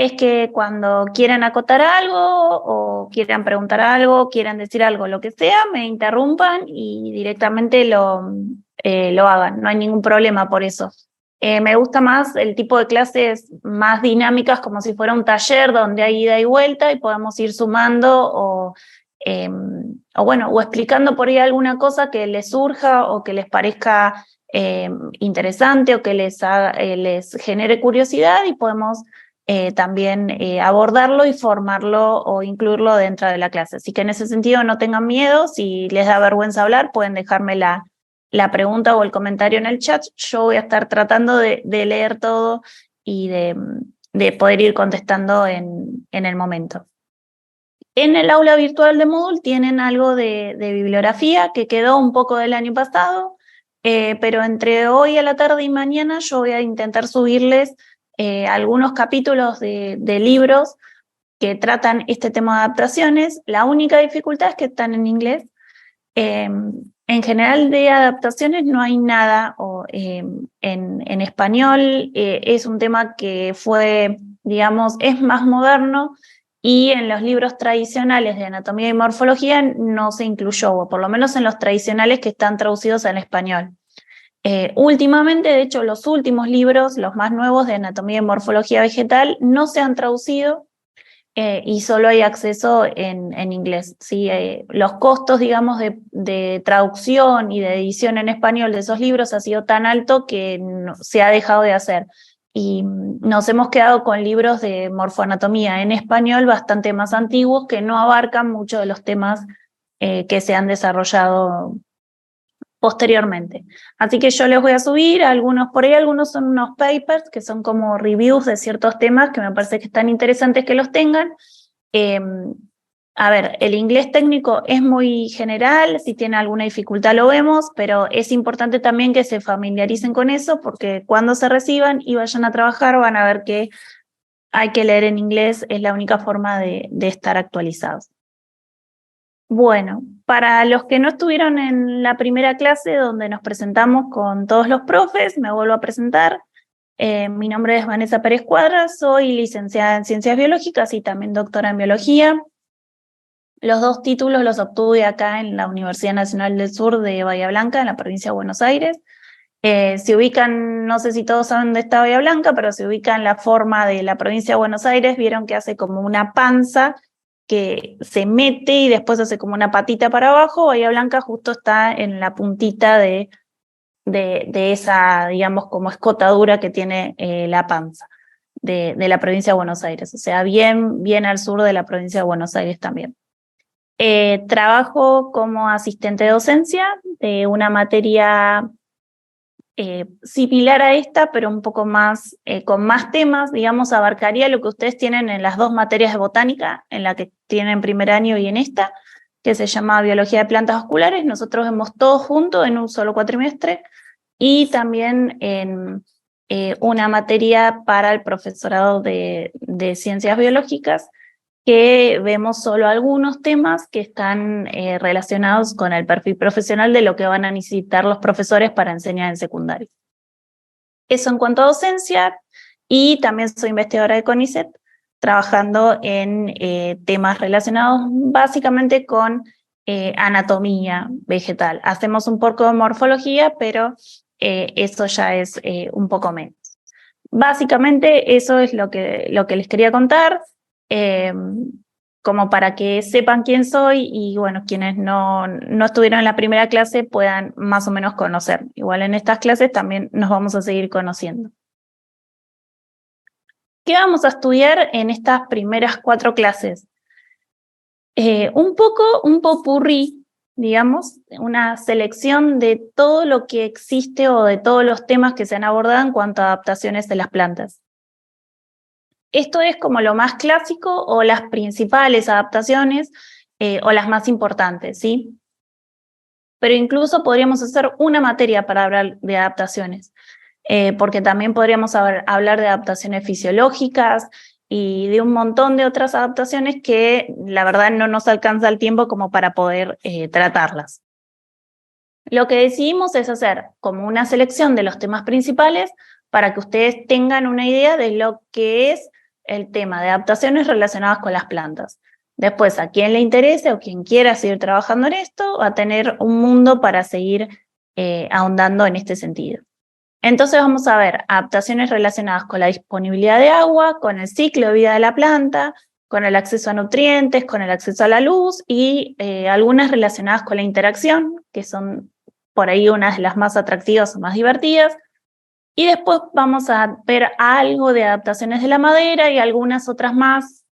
es que cuando quieran acotar algo o quieran preguntar algo, quieran decir algo, lo que sea, me interrumpan y directamente lo hagan. No hay ningún problema por eso. Me gusta más el tipo de clases más dinámicas, como si fuera un taller donde hay ida y vuelta y podamos ir sumando o explicando por ahí alguna cosa que les surja o que les parezca interesante o que les genere curiosidad y podemos también abordarlo y formarlo o incluirlo dentro de la clase. Así que en ese sentido no tengan miedo, si les da vergüenza hablar pueden dejarme la pregunta o el comentario en el chat. Yo voy a estar tratando de leer todo y de poder ir contestando en el momento. En el aula virtual de Moodle tienen algo de bibliografía que quedó un poco del año pasado, pero entre hoy a la tarde y mañana yo voy a intentar subirles algunos capítulos de libros que tratan este tema de adaptaciones. La única dificultad es que están en inglés. En general de adaptaciones no hay nada en español. Es un tema que fue, digamos, es más moderno y en los libros tradicionales de anatomía y morfología no se incluyó, o por lo menos en los tradicionales que están traducidos en español. Últimamente, de hecho, los últimos libros, los más nuevos de anatomía y morfología vegetal, no se han traducido y solo hay acceso en inglés. ¿Sí? Los costos, digamos, de traducción y de edición en español de esos libros ha sido tan alto que no, se ha dejado de hacer. Y nos hemos quedado con libros de morfoanatomía en español bastante más antiguos que no abarcan muchos de los temas que se han desarrollado posteriormente. Así que yo les voy a subir algunos por ahí, algunos son unos papers que son como reviews de ciertos temas que me parece que están interesantes que los tengan. A ver, el inglés técnico es muy general, si tiene alguna dificultad lo vemos, pero es importante también que se familiaricen con eso porque cuando se reciban y vayan a trabajar van a ver que hay que leer en inglés, es la única forma de estar actualizados. Bueno, para los que no estuvieron en la primera clase donde nos presentamos con todos los profes, me vuelvo a presentar. Mi nombre es Vanessa Pérez Cuadras, soy licenciada en Ciencias Biológicas y también doctora en Biología. Los dos títulos los obtuve acá en la Universidad Nacional del Sur de Bahía Blanca, en la provincia de Buenos Aires. Se ubican, no sé si todos saben dónde está Bahía Blanca, pero se ubica en la forma de la provincia de Buenos Aires. Vieron que hace como una panza que se mete y después hace como una patita para abajo. Bahía Blanca justo está en la puntita de esa, digamos, como escotadura que tiene la panza de la provincia de Buenos Aires. O sea, bien al sur de la provincia de Buenos Aires también. Trabajo como asistente de docencia de una materia similar a esta, pero un poco más, con más temas, digamos, abarcaría lo que ustedes tienen en las dos materias de botánica, en la que tienen en primer año y en esta, que se llama Biología de Plantas Vasculares. Nosotros vemos todo junto en un solo cuatrimestre, y también en una materia para el profesorado de Ciencias Biológicas, que vemos solo algunos temas que están relacionados con el perfil profesional de lo que van a necesitar los profesores para enseñar en secundario. Eso en cuanto a docencia, y también soy investigadora de CONICET, trabajando en temas relacionados básicamente con anatomía vegetal. Hacemos un poco de morfología, pero eso ya es un poco menos. Básicamente eso es lo que les quería contar, como para que sepan quién soy y bueno, quienes no estuvieron en la primera clase puedan más o menos conocer. Igual en estas clases también nos vamos a seguir conociendo. ¿Qué vamos a estudiar en estas primeras 4 clases? Un popurrí, digamos, una selección de todo lo que existe o de todos los temas que se han abordado en cuanto a adaptaciones de las plantas. Esto es como lo más clásico o las principales adaptaciones o las más importantes, ¿sí? Pero incluso podríamos hacer una materia para hablar de adaptaciones, porque también podríamos hablar de adaptaciones fisiológicas y de un montón de otras adaptaciones que la verdad no nos alcanza el tiempo como para poder tratarlas. Lo que decidimos es hacer como una selección de los temas principales para que ustedes tengan una idea de lo que es el tema de adaptaciones relacionadas con las plantas. Después, a quien le interese o quien quiera seguir trabajando en esto, va a tener un mundo para seguir ahondando en este sentido. Entonces vamos a ver adaptaciones relacionadas con la disponibilidad de agua, con el ciclo de vida de la planta, con el acceso a nutrientes, con el acceso a la luz y algunas relacionadas con la interacción, que son por ahí unas de las más atractivas o más divertidas. Y después vamos a ver algo de adaptaciones de la madera y algunas otras más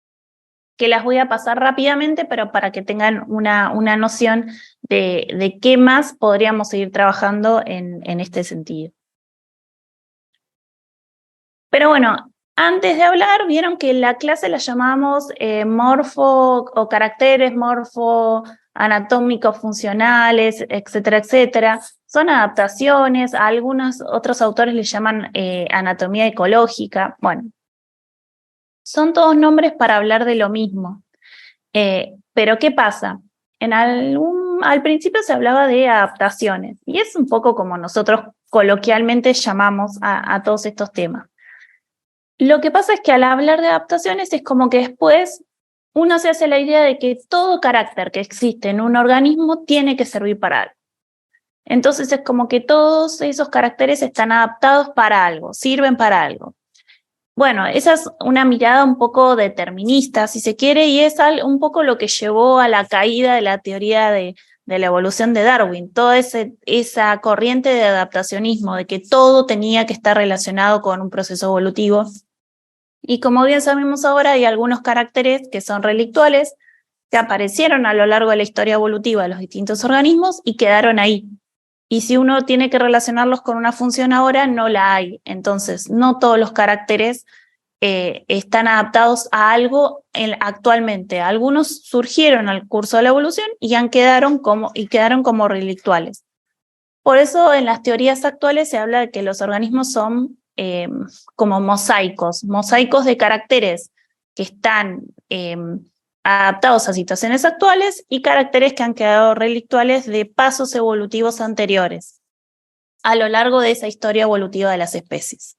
que las voy a pasar rápidamente, pero para que tengan una noción de qué más podríamos seguir trabajando en este sentido. Pero bueno, antes de hablar, vieron que la clase la llamamos morfo o caracteres morfo anatómicos funcionales, etcétera, etcétera. Son adaptaciones, a algunos otros autores le llaman anatomía ecológica. Bueno, son todos nombres para hablar de lo mismo. Pero ¿qué pasa? Al principio se hablaba de adaptaciones, y es un poco como nosotros coloquialmente llamamos a todos estos temas. Lo que pasa es que al hablar de adaptaciones es como que después uno se hace la idea de que todo carácter que existe en un organismo tiene que servir para algo. Entonces es como que todos esos caracteres están adaptados para algo, sirven para algo. Bueno, esa es una mirada un poco determinista, si se quiere, y es un poco lo que llevó a la caída de la teoría de la evolución de Darwin, toda esa corriente de adaptacionismo, de que todo tenía que estar relacionado con un proceso evolutivo. Y como bien sabemos ahora, hay algunos caracteres que son relictuales, que aparecieron a lo largo de la historia evolutiva de los distintos organismos y quedaron ahí. Y si uno tiene que relacionarlos con una función ahora, no la hay. Entonces, no todos los caracteres están adaptados a algo actualmente. Algunos surgieron al curso de la evolución y quedaron como relictuales. Por eso, en las teorías actuales se habla de que los organismos son como mosaicos de caracteres que están adaptados a situaciones actuales y caracteres que han quedado relictuales de pasos evolutivos anteriores a lo largo de esa historia evolutiva de las especies.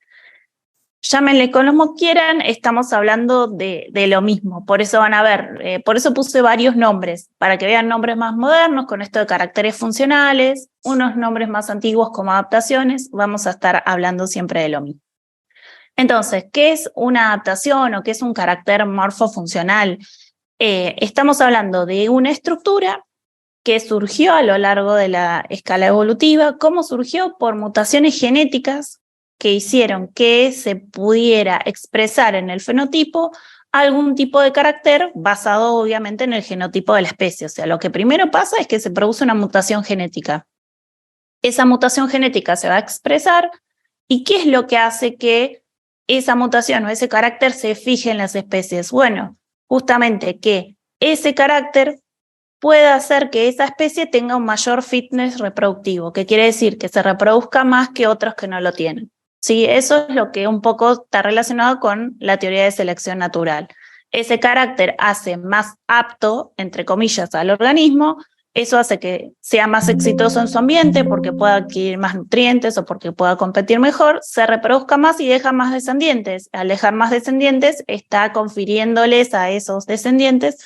Llámenle como quieran, estamos hablando de lo mismo, por eso van a ver, por eso puse varios nombres, para que vean nombres más modernos con esto de caracteres funcionales, unos nombres más antiguos como adaptaciones, vamos a estar hablando siempre de lo mismo. Entonces, ¿qué es una adaptación o qué es un carácter morfofuncional? Estamos hablando de una estructura que surgió a lo largo de la escala evolutiva. ¿Cómo surgió? Por mutaciones genéticas que hicieron que se pudiera expresar en el fenotipo algún tipo de carácter basado obviamente en el genotipo de la especie. O sea, lo que primero pasa es que se produce una mutación genética. Esa mutación genética se va a expresar, ¿y qué es lo que hace que esa mutación o ese carácter se fije en las especies? Bueno, justamente que ese carácter puede hacer que esa especie tenga un mayor fitness reproductivo, que quiere decir que se reproduzca más que otros que no lo tienen. ¿Sí? Eso es lo que un poco está relacionado con la teoría de selección natural. Ese carácter hace más apto, entre comillas, al organismo. Eso hace que sea más exitoso en su ambiente porque pueda adquirir más nutrientes o porque pueda competir mejor, se reproduzca más y deja más descendientes. Al dejar más descendientes, está confiriéndoles a esos descendientes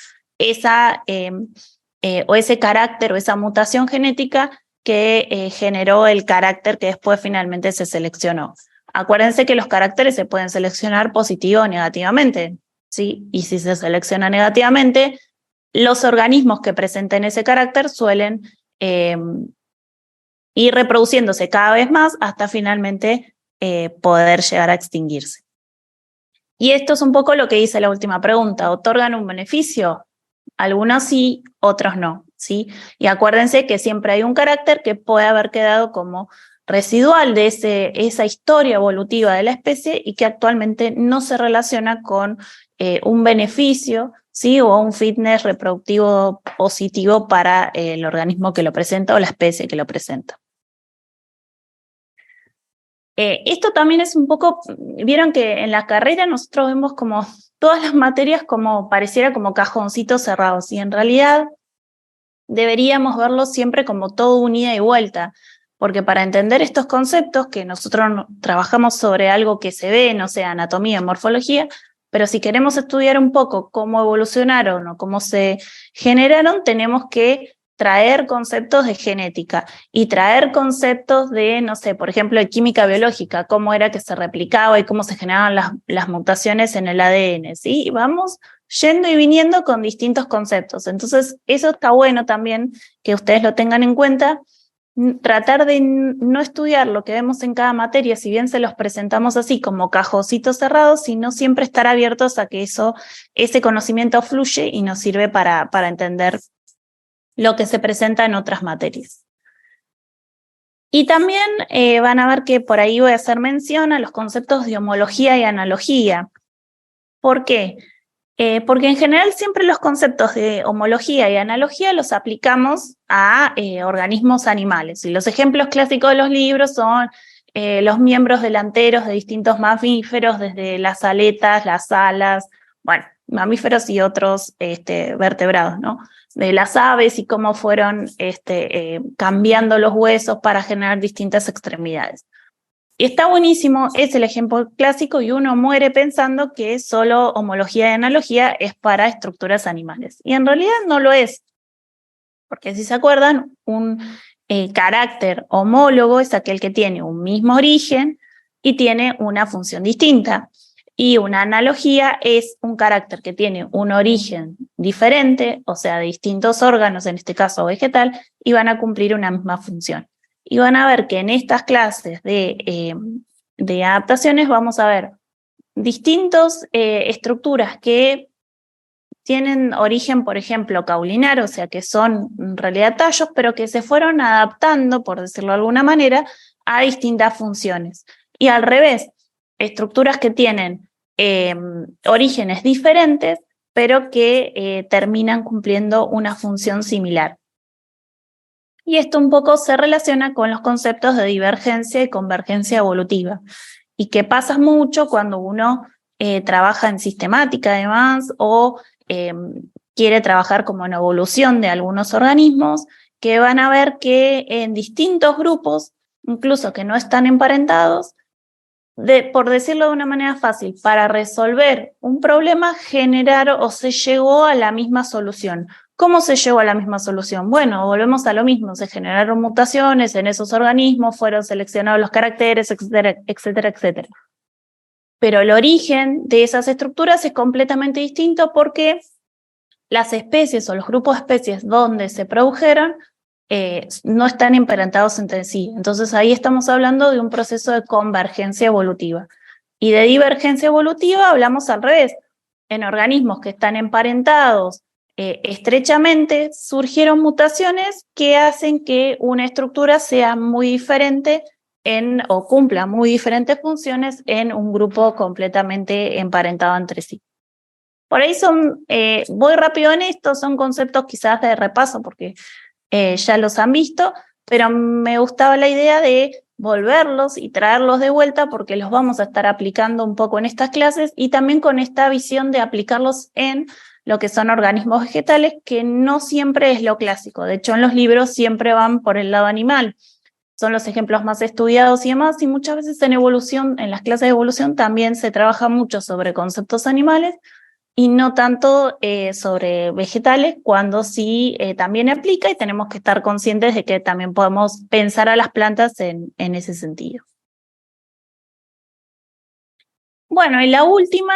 o ese carácter o esa mutación genética que generó el carácter que después finalmente se seleccionó. Acuérdense que los caracteres se pueden seleccionar positivo o negativamente, ¿sí? Y si se selecciona negativamente, los organismos que presenten ese carácter suelen ir reproduciéndose cada vez más hasta finalmente poder llegar a extinguirse. Y esto es un poco lo que dice la última pregunta. ¿Otorgan un beneficio? Algunos sí, otros no, ¿sí? Y acuérdense que siempre hay un carácter que puede haber quedado como residual de esa historia evolutiva de la especie y que actualmente no se relaciona con un beneficio, ¿sí? O un fitness reproductivo positivo para el organismo que lo presenta o la especie que lo presenta. Esto también es un poco, vieron que en la carrera nosotros vemos como todas las materias como pareciera como cajoncitos cerrados y en realidad deberíamos verlo siempre como todo un ida y vuelta, porque para entender estos conceptos que nosotros trabajamos sobre algo que se ve, no sé, anatomía, morfología, pero si queremos estudiar un poco cómo evolucionaron o cómo se generaron, tenemos que traer conceptos de genética y traer conceptos de, no sé, por ejemplo, de química biológica, cómo era que se replicaba y cómo se generaban las mutaciones en el ADN, ¿sí? Y vamos yendo y viniendo con distintos conceptos. Entonces, eso está bueno también que ustedes lo tengan en cuenta, tratar de no estudiar lo que vemos en cada materia, si bien se los presentamos así como cajoncitos cerrados, sino siempre estar abiertos a que ese conocimiento fluye y nos sirve para entender lo que se presenta en otras materias. Y también van a ver que por ahí voy a hacer mención a los conceptos de homología y analogía. ¿Por qué? Porque en general siempre los conceptos de homología y analogía los aplicamos a organismos animales. Y los ejemplos clásicos de los libros son los miembros delanteros de distintos mamíferos, desde las aletas, las alas, bueno, mamíferos y otros vertebrados, ¿no? De las aves y cómo fueron cambiando los huesos para generar distintas extremidades. Y está buenísimo, es el ejemplo clásico y uno muere pensando que solo homología y analogía es para estructuras animales. Y en realidad no lo es, porque si se acuerdan, un carácter homólogo es aquel que tiene un mismo origen y tiene una función distinta. Y una analogía es un carácter que tiene un origen diferente, o sea, de distintos órganos, en este caso vegetal, y van a cumplir una misma función. Y van a ver que en estas clases de adaptaciones vamos a ver distintas estructuras que tienen origen, por ejemplo, caulinar, o sea, que son en realidad tallos, pero que se fueron adaptando, por decirlo de alguna manera, a distintas funciones. Y al revés, estructuras que tienen orígenes diferentes, pero que terminan cumpliendo una función similar. Y esto un poco se relaciona con los conceptos de divergencia y convergencia evolutiva, y que pasa mucho cuando uno trabaja en sistemática además, o quiere trabajar como en evolución de algunos organismos, que van a ver que en distintos grupos, incluso que no están emparentados, por decirlo de una manera fácil, para resolver un problema generaron o se llegó a la misma solución. ¿Cómo se llegó a la misma solución? Bueno, volvemos a lo mismo, se generaron mutaciones en esos organismos, fueron seleccionados los caracteres, etcétera, etcétera, etcétera. Pero el origen de esas estructuras es completamente distinto porque las especies o los grupos de especies donde se produjeron no están emparentados entre sí. Entonces ahí estamos hablando de un proceso de convergencia evolutiva. Y de divergencia evolutiva hablamos al revés. En organismos que están emparentados estrechamente, surgieron mutaciones que hacen que una estructura sea muy diferente o cumpla muy diferentes funciones en un grupo completamente emparentado entre sí. Por ahí voy rápido en esto, son conceptos quizás de repaso porque ya los han visto, pero me gustaba la idea de volverlos y traerlos de vuelta porque los vamos a estar aplicando un poco en estas clases y también con esta visión de aplicarlos en lo que son organismos vegetales, que no siempre es lo clásico. De hecho, en los libros siempre van por el lado animal. Son los ejemplos más estudiados y demás, y muchas veces en evolución, en las clases de evolución, también se trabaja mucho sobre conceptos animales, y no tanto sobre vegetales, cuando sí también aplica y tenemos que estar conscientes de que también podemos pensar a las plantas en ese sentido. Bueno, y la última,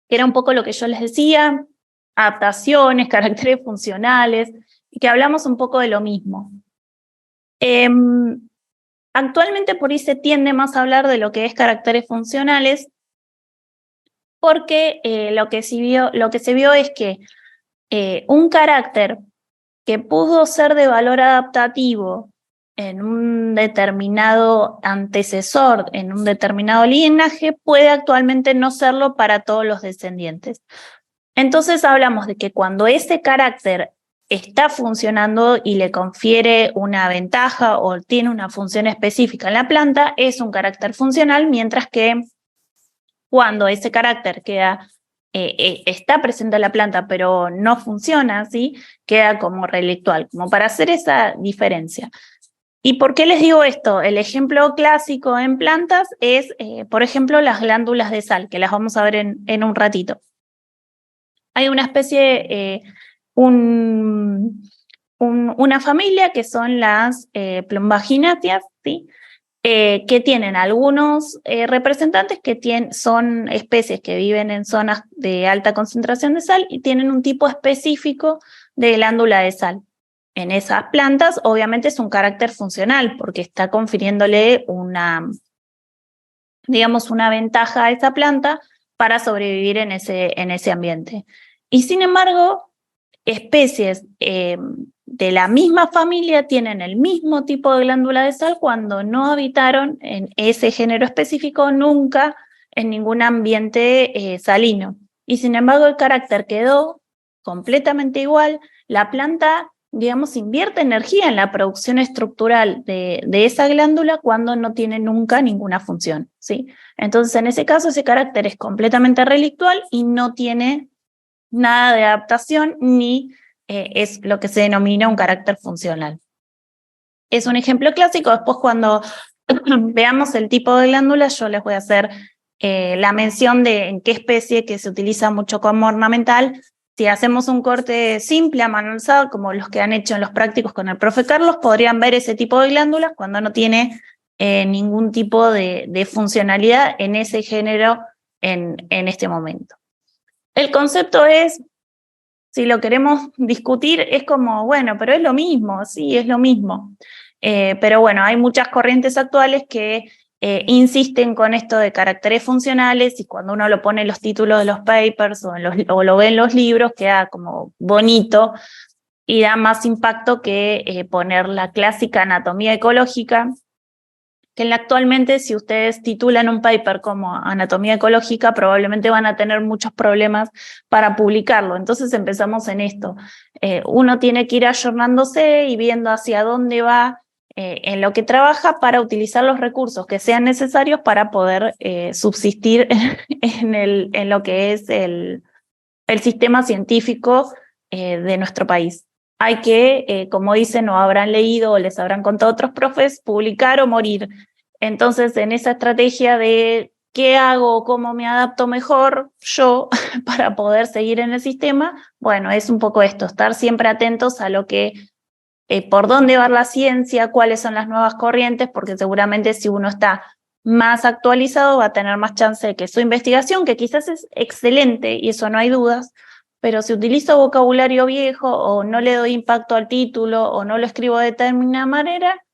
que era un poco lo que yo les decía, adaptaciones, caracteres funcionales, y que hablamos un poco de lo mismo. Actualmente por ahí se tiende más a hablar de lo que es caracteres funcionales, porque lo que se vio es que un carácter que pudo ser de valor adaptativo en un determinado antecesor, en un determinado linaje, puede actualmente no serlo para todos los descendientes. Entonces hablamos de que cuando ese carácter está funcionando y le confiere una ventaja o tiene una función específica en la planta, es un carácter funcional, mientras que cuando ese carácter está presente en la planta pero no funciona así, queda como relictual, como para hacer esa diferencia. ¿Y por qué les digo esto? El ejemplo clásico en plantas es, por ejemplo, las glándulas de sal, que las vamos a ver en un ratito. Hay una especie, una familia que son las plumbagináceas, ¿sí? Que tienen algunos representantes que son especies que viven en zonas de alta concentración de sal y tienen un tipo específico de glándula de sal. En esas plantas, obviamente, es un carácter funcional porque está confiriéndole digamos, una ventaja a esa planta para sobrevivir en ese ambiente. Y sin embargo, especies de la misma familia tienen el mismo tipo de glándula de sal cuando no habitaron en ese género específico nunca en ningún ambiente salino. Y sin embargo, el carácter quedó completamente igual. La planta, digamos, invierte energía en la producción estructural de esa glándula cuando no tiene nunca ninguna función, ¿sí? Entonces, en ese caso, ese carácter es completamente relictual y no tiene nada de adaptación ni es lo que se denomina un carácter funcional. Es un ejemplo clásico. Después, cuando veamos el tipo de glándula, yo les voy a hacer la mención de en qué especie que se utiliza mucho como ornamental. Si hacemos un corte simple a mano alzada, como los que han hecho en los prácticos con el profe Carlos, podrían ver ese tipo de glándulas cuando no tiene ningún tipo de funcionalidad en ese género en este momento. El concepto es, si lo queremos discutir, es como, bueno, pero es lo mismo, sí, es lo mismo. Pero bueno, hay muchas corrientes actuales que insisten con esto de caracteres funcionales y cuando uno lo pone en los títulos de los papers o lo ve en los libros, queda como bonito y da más impacto que poner la clásica anatomía ecológica, que actualmente si ustedes titulan un paper como anatomía ecológica, probablemente van a tener muchos problemas para publicarlo. Entonces empezamos en esto. Uno tiene que ir ayornándose y viendo hacia dónde va en lo que trabaja para utilizar los recursos que sean necesarios para poder subsistir en lo que es el sistema científico de nuestro país. Hay que, como dicen, o habrán leído o les habrán contado otros profes, publicar o morir. Entonces, en esa estrategia de qué hago, cómo me adapto mejor yo para poder seguir en el sistema, bueno, es un poco esto, estar siempre atentos a lo que, por dónde va la ciencia, cuáles son las nuevas corrientes, porque seguramente si uno está más actualizado va a tener más chance de que su investigación, que quizás es excelente y eso no hay dudas, pero si utilizo vocabulario viejo o no le doy impacto al título o no lo escribo de determinada manera,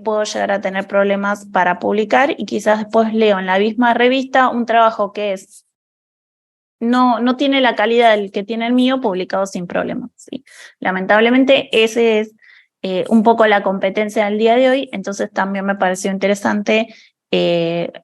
puedo llegar a tener problemas para publicar y quizás después leo en la misma revista un trabajo que no tiene la calidad del que tiene el mío publicado sin problemas. ¿Sí? Lamentablemente ese es un poco la competencia del día de hoy, entonces también me pareció interesante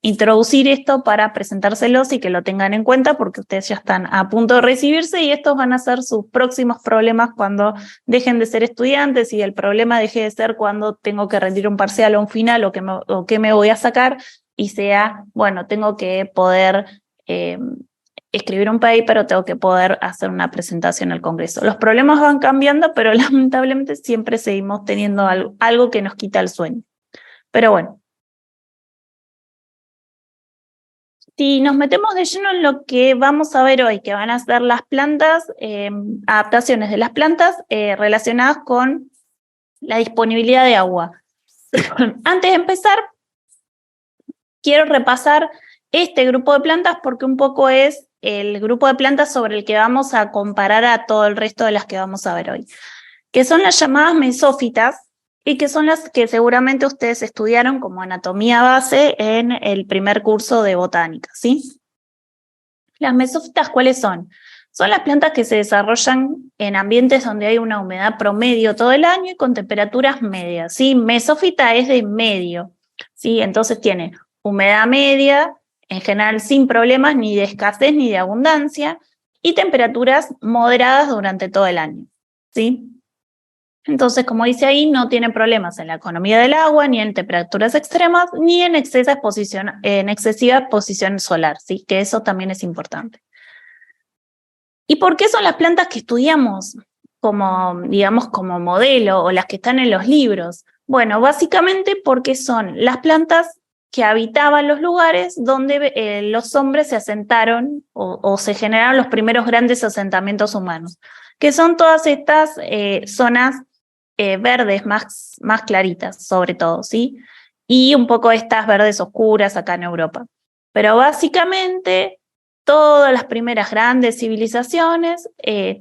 introducir esto para presentárselos y que lo tengan en cuenta porque ustedes ya están a punto de recibirse y estos van a ser sus próximos problemas cuando dejen de ser estudiantes y el problema deje de ser cuando tengo que rendir un parcial o un final o qué me voy a sacar y sea, bueno, tengo que poder escribir un paper o tengo que poder hacer una presentación al Congreso. Los problemas van cambiando, pero lamentablemente siempre seguimos teniendo algo que nos quita el sueño. Pero bueno. Si nos metemos de lleno en lo que vamos a ver hoy, que van a ser las plantas, adaptaciones de las plantas relacionadas con la disponibilidad de agua. Antes de empezar, quiero repasar este grupo de plantas porque un poco es el grupo de plantas sobre el que vamos a comparar a todo el resto de las que vamos a ver hoy, que son las llamadas mesófitas y que son las que seguramente ustedes estudiaron como anatomía base en el primer curso de botánica, ¿sí? Las mesófitas, ¿cuáles son? Son las plantas que se desarrollan en ambientes donde hay una humedad promedio todo el año y con temperaturas medias, ¿sí? Mesófita es de medio, ¿sí? Entonces tiene humedad media, en general sin problemas ni de escasez ni de abundancia, y temperaturas moderadas durante todo el año, ¿sí? Entonces, como dice ahí, no tiene problemas en la economía del agua, ni en temperaturas extremas, ni en excesiva exposición solar, ¿sí? Que eso también es importante. ¿Y por qué son las plantas que estudiamos como, digamos, como modelo o las que están en los libros? Bueno, básicamente porque son las plantas que habitaban los lugares donde los hombres se asentaron o se generaron los primeros grandes asentamientos humanos, que son todas estas zonas verdes más claritas, sobre todo, ¿sí? Y un poco estas verdes oscuras acá en Europa. Pero básicamente todas las primeras grandes civilizaciones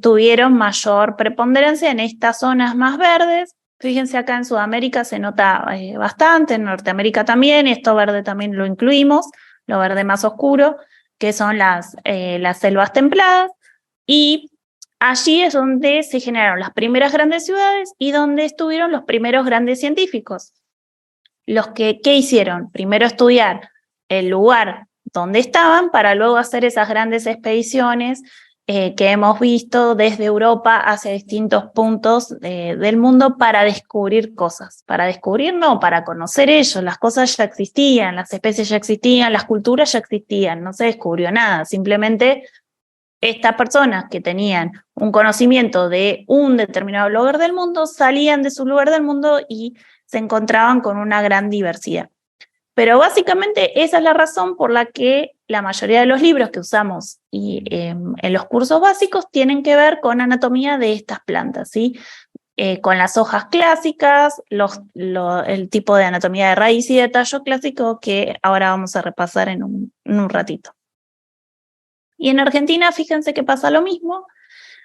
tuvieron mayor preponderancia en estas zonas más verdes. Fíjense, acá en Sudamérica se nota bastante, en Norteamérica también, esto verde también lo incluimos, lo verde más oscuro, que son las selvas templadas, y allí es donde se generaron las primeras grandes ciudades y donde estuvieron los primeros grandes científicos. Los que, ¿qué hicieron? Primero estudiar el lugar donde estaban para luego hacer esas grandes expediciones que hemos visto desde Europa hacia distintos puntos del mundo para descubrir cosas. Para descubrir, no, para conocer ellos. Las cosas ya existían, las especies ya existían, las culturas ya existían, no se descubrió nada. Simplemente estas personas que tenían un conocimiento de un determinado lugar del mundo salían de su lugar del mundo y se encontraban con una gran diversidad. Pero básicamente esa es la razón por la que la mayoría de los libros que usamos en los cursos básicos tienen que ver con anatomía de estas plantas, ¿sí? Con las hojas clásicas, el tipo de anatomía de raíz y de tallo clásico que ahora vamos a repasar en un ratito. Y en Argentina, fíjense que pasa lo mismo.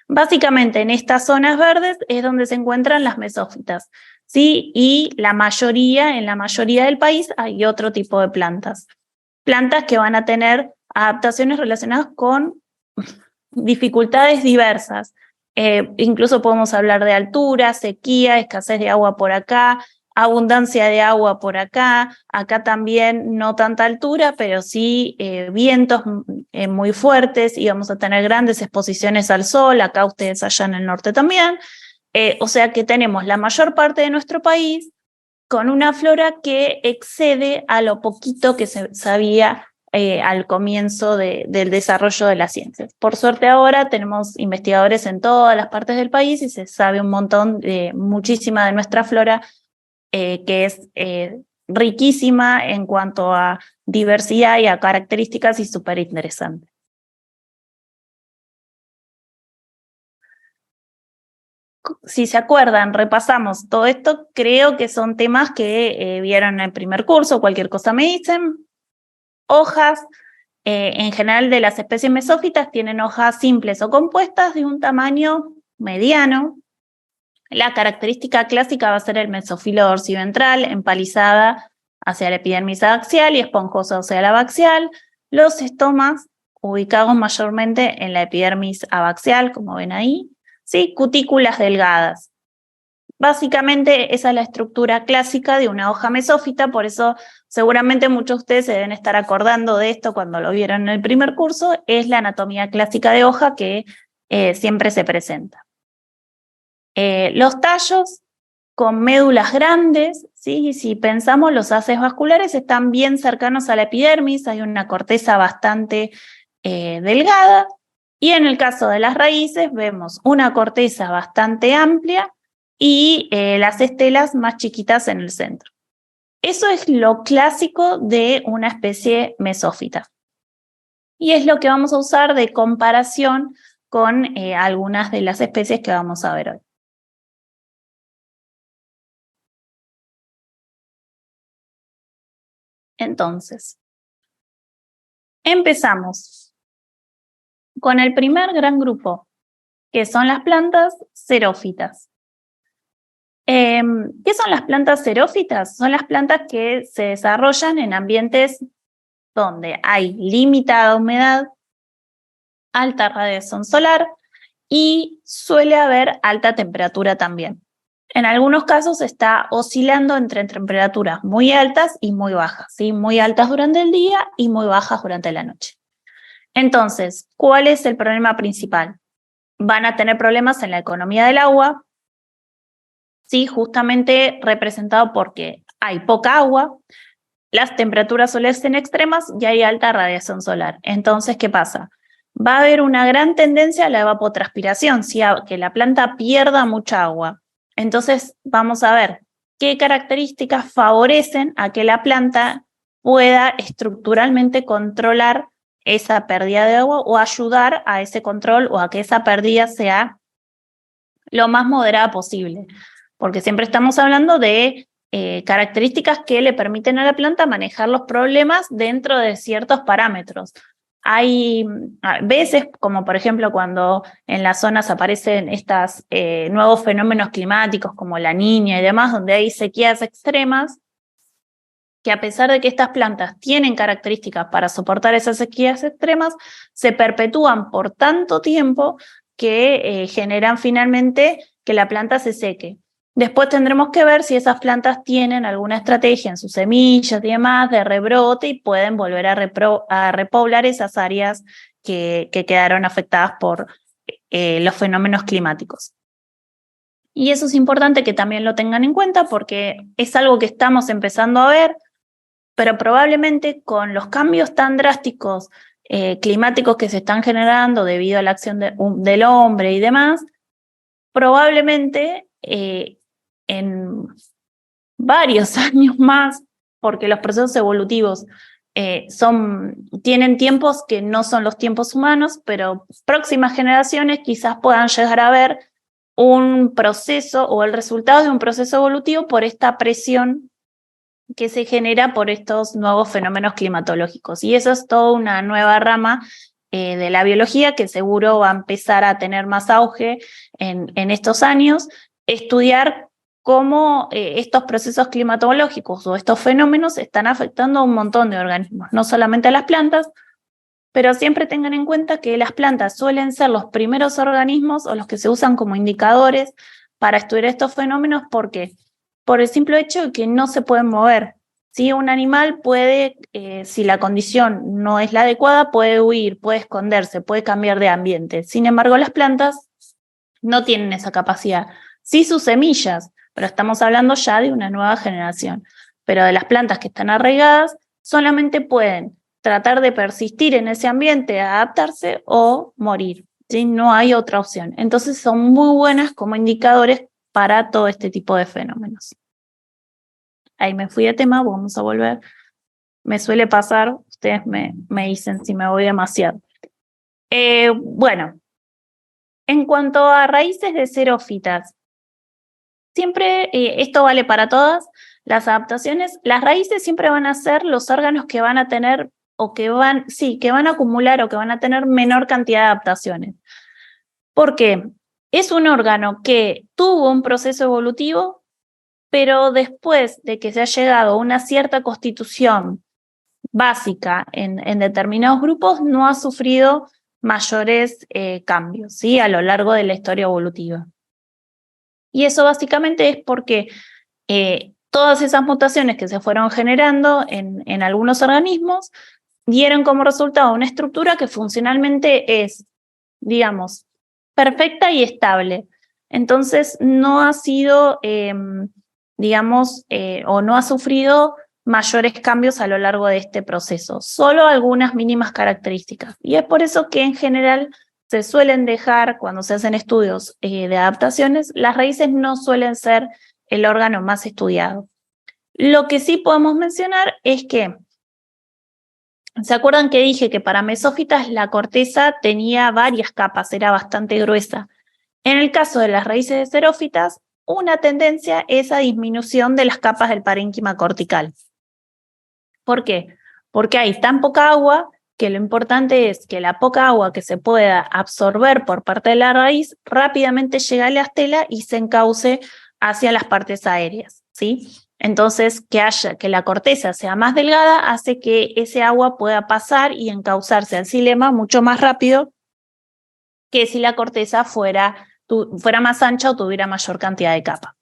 Básicamente en estas zonas verdes es donde se encuentran las mesófitas, ¿sí? Y en la mayoría del país hay otro tipo de plantas. Plantas que van a tener adaptaciones relacionadas con dificultades diversas. Incluso podemos hablar de altura, sequía, escasez de agua por acá, abundancia de agua por acá. Acá también no tanta altura, pero sí vientos muy fuertes y vamos a tener grandes exposiciones al sol. Acá ustedes allá en el norte también. O sea que tenemos la mayor parte de nuestro país con una flora que excede a lo poquito que se sabía al comienzo del desarrollo de las ciencias. Por suerte ahora tenemos investigadores en todas las partes del país y se sabe un montón, muchísima de nuestra flora, que es riquísima en cuanto a diversidad y a características y súper interesante. Si se acuerdan, repasamos todo esto, creo que son temas que vieron en el primer curso, cualquier cosa me dicen. Hojas, en general de las especies mesófitas, tienen hojas simples o compuestas de un tamaño mediano. La característica clásica va a ser el mesófilo dorsiventral, empalizada hacia la epidermis abaxial y esponjosa hacia la abaxial. Los estomas ubicados mayormente en la epidermis abaxial, como ven ahí. ¿Sí? Cutículas delgadas. Básicamente esa es la estructura clásica de una hoja mesófita, por eso seguramente muchos de ustedes se deben estar acordando de esto cuando lo vieron en el primer curso, es la anatomía clásica de hoja que siempre se presenta. Los tallos con médulas grandes, ¿sí? Si pensamos, los haces vasculares están bien cercanos a la epidermis, hay una corteza bastante delgada, y en el caso de las raíces vemos una corteza bastante amplia y las estelas más chiquitas en el centro. Eso es lo clásico de una especie mesófita. Y es lo que vamos a usar de comparación con algunas de las especies que vamos a ver hoy. Entonces, empezamos con el primer gran grupo, que son las plantas xerófitas. ¿Qué son las plantas xerófitas? Son las plantas que se desarrollan en ambientes donde hay limitada humedad, alta radiación solar y suele haber alta temperatura también. En algunos casos está oscilando entre temperaturas muy altas y muy bajas, ¿sí? Muy altas durante el día y muy bajas durante la noche. Entonces, ¿cuál es el problema principal? Van a tener problemas en la economía del agua, ¿sí? Justamente representado porque hay poca agua, las temperaturas suelen ser extremas y hay alta radiación solar. Entonces, ¿qué pasa? Va a haber una gran tendencia a la evapotranspiración, ¿sí? A que la planta pierda mucha agua. Entonces, vamos a ver qué características favorecen a que la planta pueda estructuralmente controlar esa pérdida de agua o ayudar a ese control o a que esa pérdida sea lo más moderada posible. Porque siempre estamos hablando de características que le permiten a la planta manejar los problemas dentro de ciertos parámetros. Hay veces, como por ejemplo cuando en las zonas aparecen estos nuevos fenómenos climáticos como la Niña y demás, donde hay sequías extremas, que a pesar de que estas plantas tienen características para soportar esas sequías extremas, se perpetúan por tanto tiempo que generan finalmente que la planta se seque. Después tendremos que ver si esas plantas tienen alguna estrategia en sus semillas y demás de rebrote y pueden volver a repoblar esas áreas que quedaron afectadas por los fenómenos climáticos. Y eso es importante que también lo tengan en cuenta porque es algo que estamos empezando a ver, pero probablemente con los cambios tan drásticos climáticos que se están generando debido a la acción del hombre y demás, probablemente en varios años más, porque los procesos evolutivos tienen tiempos que no son los tiempos humanos, pero próximas generaciones quizás puedan llegar a ver un proceso o el resultado de un proceso evolutivo por esta presión que se genera por estos nuevos fenómenos climatológicos. Y eso es toda una nueva rama de la biología que seguro va a empezar a tener más auge en estos años, estudiar cómo estos procesos climatológicos o estos fenómenos están afectando a un montón de organismos, no solamente a las plantas, pero siempre tengan en cuenta que las plantas suelen ser los primeros organismos o los que se usan como indicadores para estudiar estos fenómenos. ¿Por qué? Por el simple hecho de que no se pueden mover. ¿Sí? Un animal puede, si la condición no es la adecuada, puede huir, puede esconderse, puede cambiar de ambiente. Sin embargo, las plantas no tienen esa capacidad. Sí sus semillas, pero estamos hablando ya de una nueva generación. Pero de las plantas que están arraigadas, solamente pueden tratar de persistir en ese ambiente, adaptarse o morir. ¿Sí? No hay otra opción. Entonces son muy buenas como indicadores para todo este tipo de fenómenos. Ahí me fui de tema, vamos a volver. Me suele pasar, ustedes me dicen si me voy demasiado. Bueno, en cuanto a raíces de xerófitas, siempre, esto vale para todas las adaptaciones, las raíces siempre van a ser los órganos que van a tener o que van a acumular o que van a tener menor cantidad de adaptaciones. ¿Por qué? Es un órgano que tuvo un proceso evolutivo, pero después de que se ha llegado a una cierta constitución básica en determinados grupos, no ha sufrido mayores cambios, ¿sí? A lo largo de la historia evolutiva. Y eso básicamente es porque todas esas mutaciones que se fueron generando en algunos organismos dieron como resultado una estructura que funcionalmente es, digamos, perfecta y estable. Entonces no ha sido, o no ha sufrido mayores cambios a lo largo de este proceso, solo algunas mínimas características. Y es por eso que en general se suelen dejar, cuando se hacen estudios de adaptaciones, las raíces no suelen ser el órgano más estudiado. Lo que sí podemos mencionar es que, ¿se acuerdan que dije que para mesófitas la corteza tenía varias capas, era bastante gruesa? En el caso de las raíces de xerófitas, una tendencia es a disminución de las capas del parénquima cortical. ¿Por qué? Porque hay tan poca agua que lo importante es que la poca agua que se pueda absorber por parte de la raíz rápidamente llegue a la estela y se encauce hacia las partes aéreas, ¿sí? Entonces, que la corteza sea más delgada hace que ese agua pueda pasar y encauzarse al xilema mucho más rápido que si la corteza fuera más ancha o tuviera mayor cantidad de capa.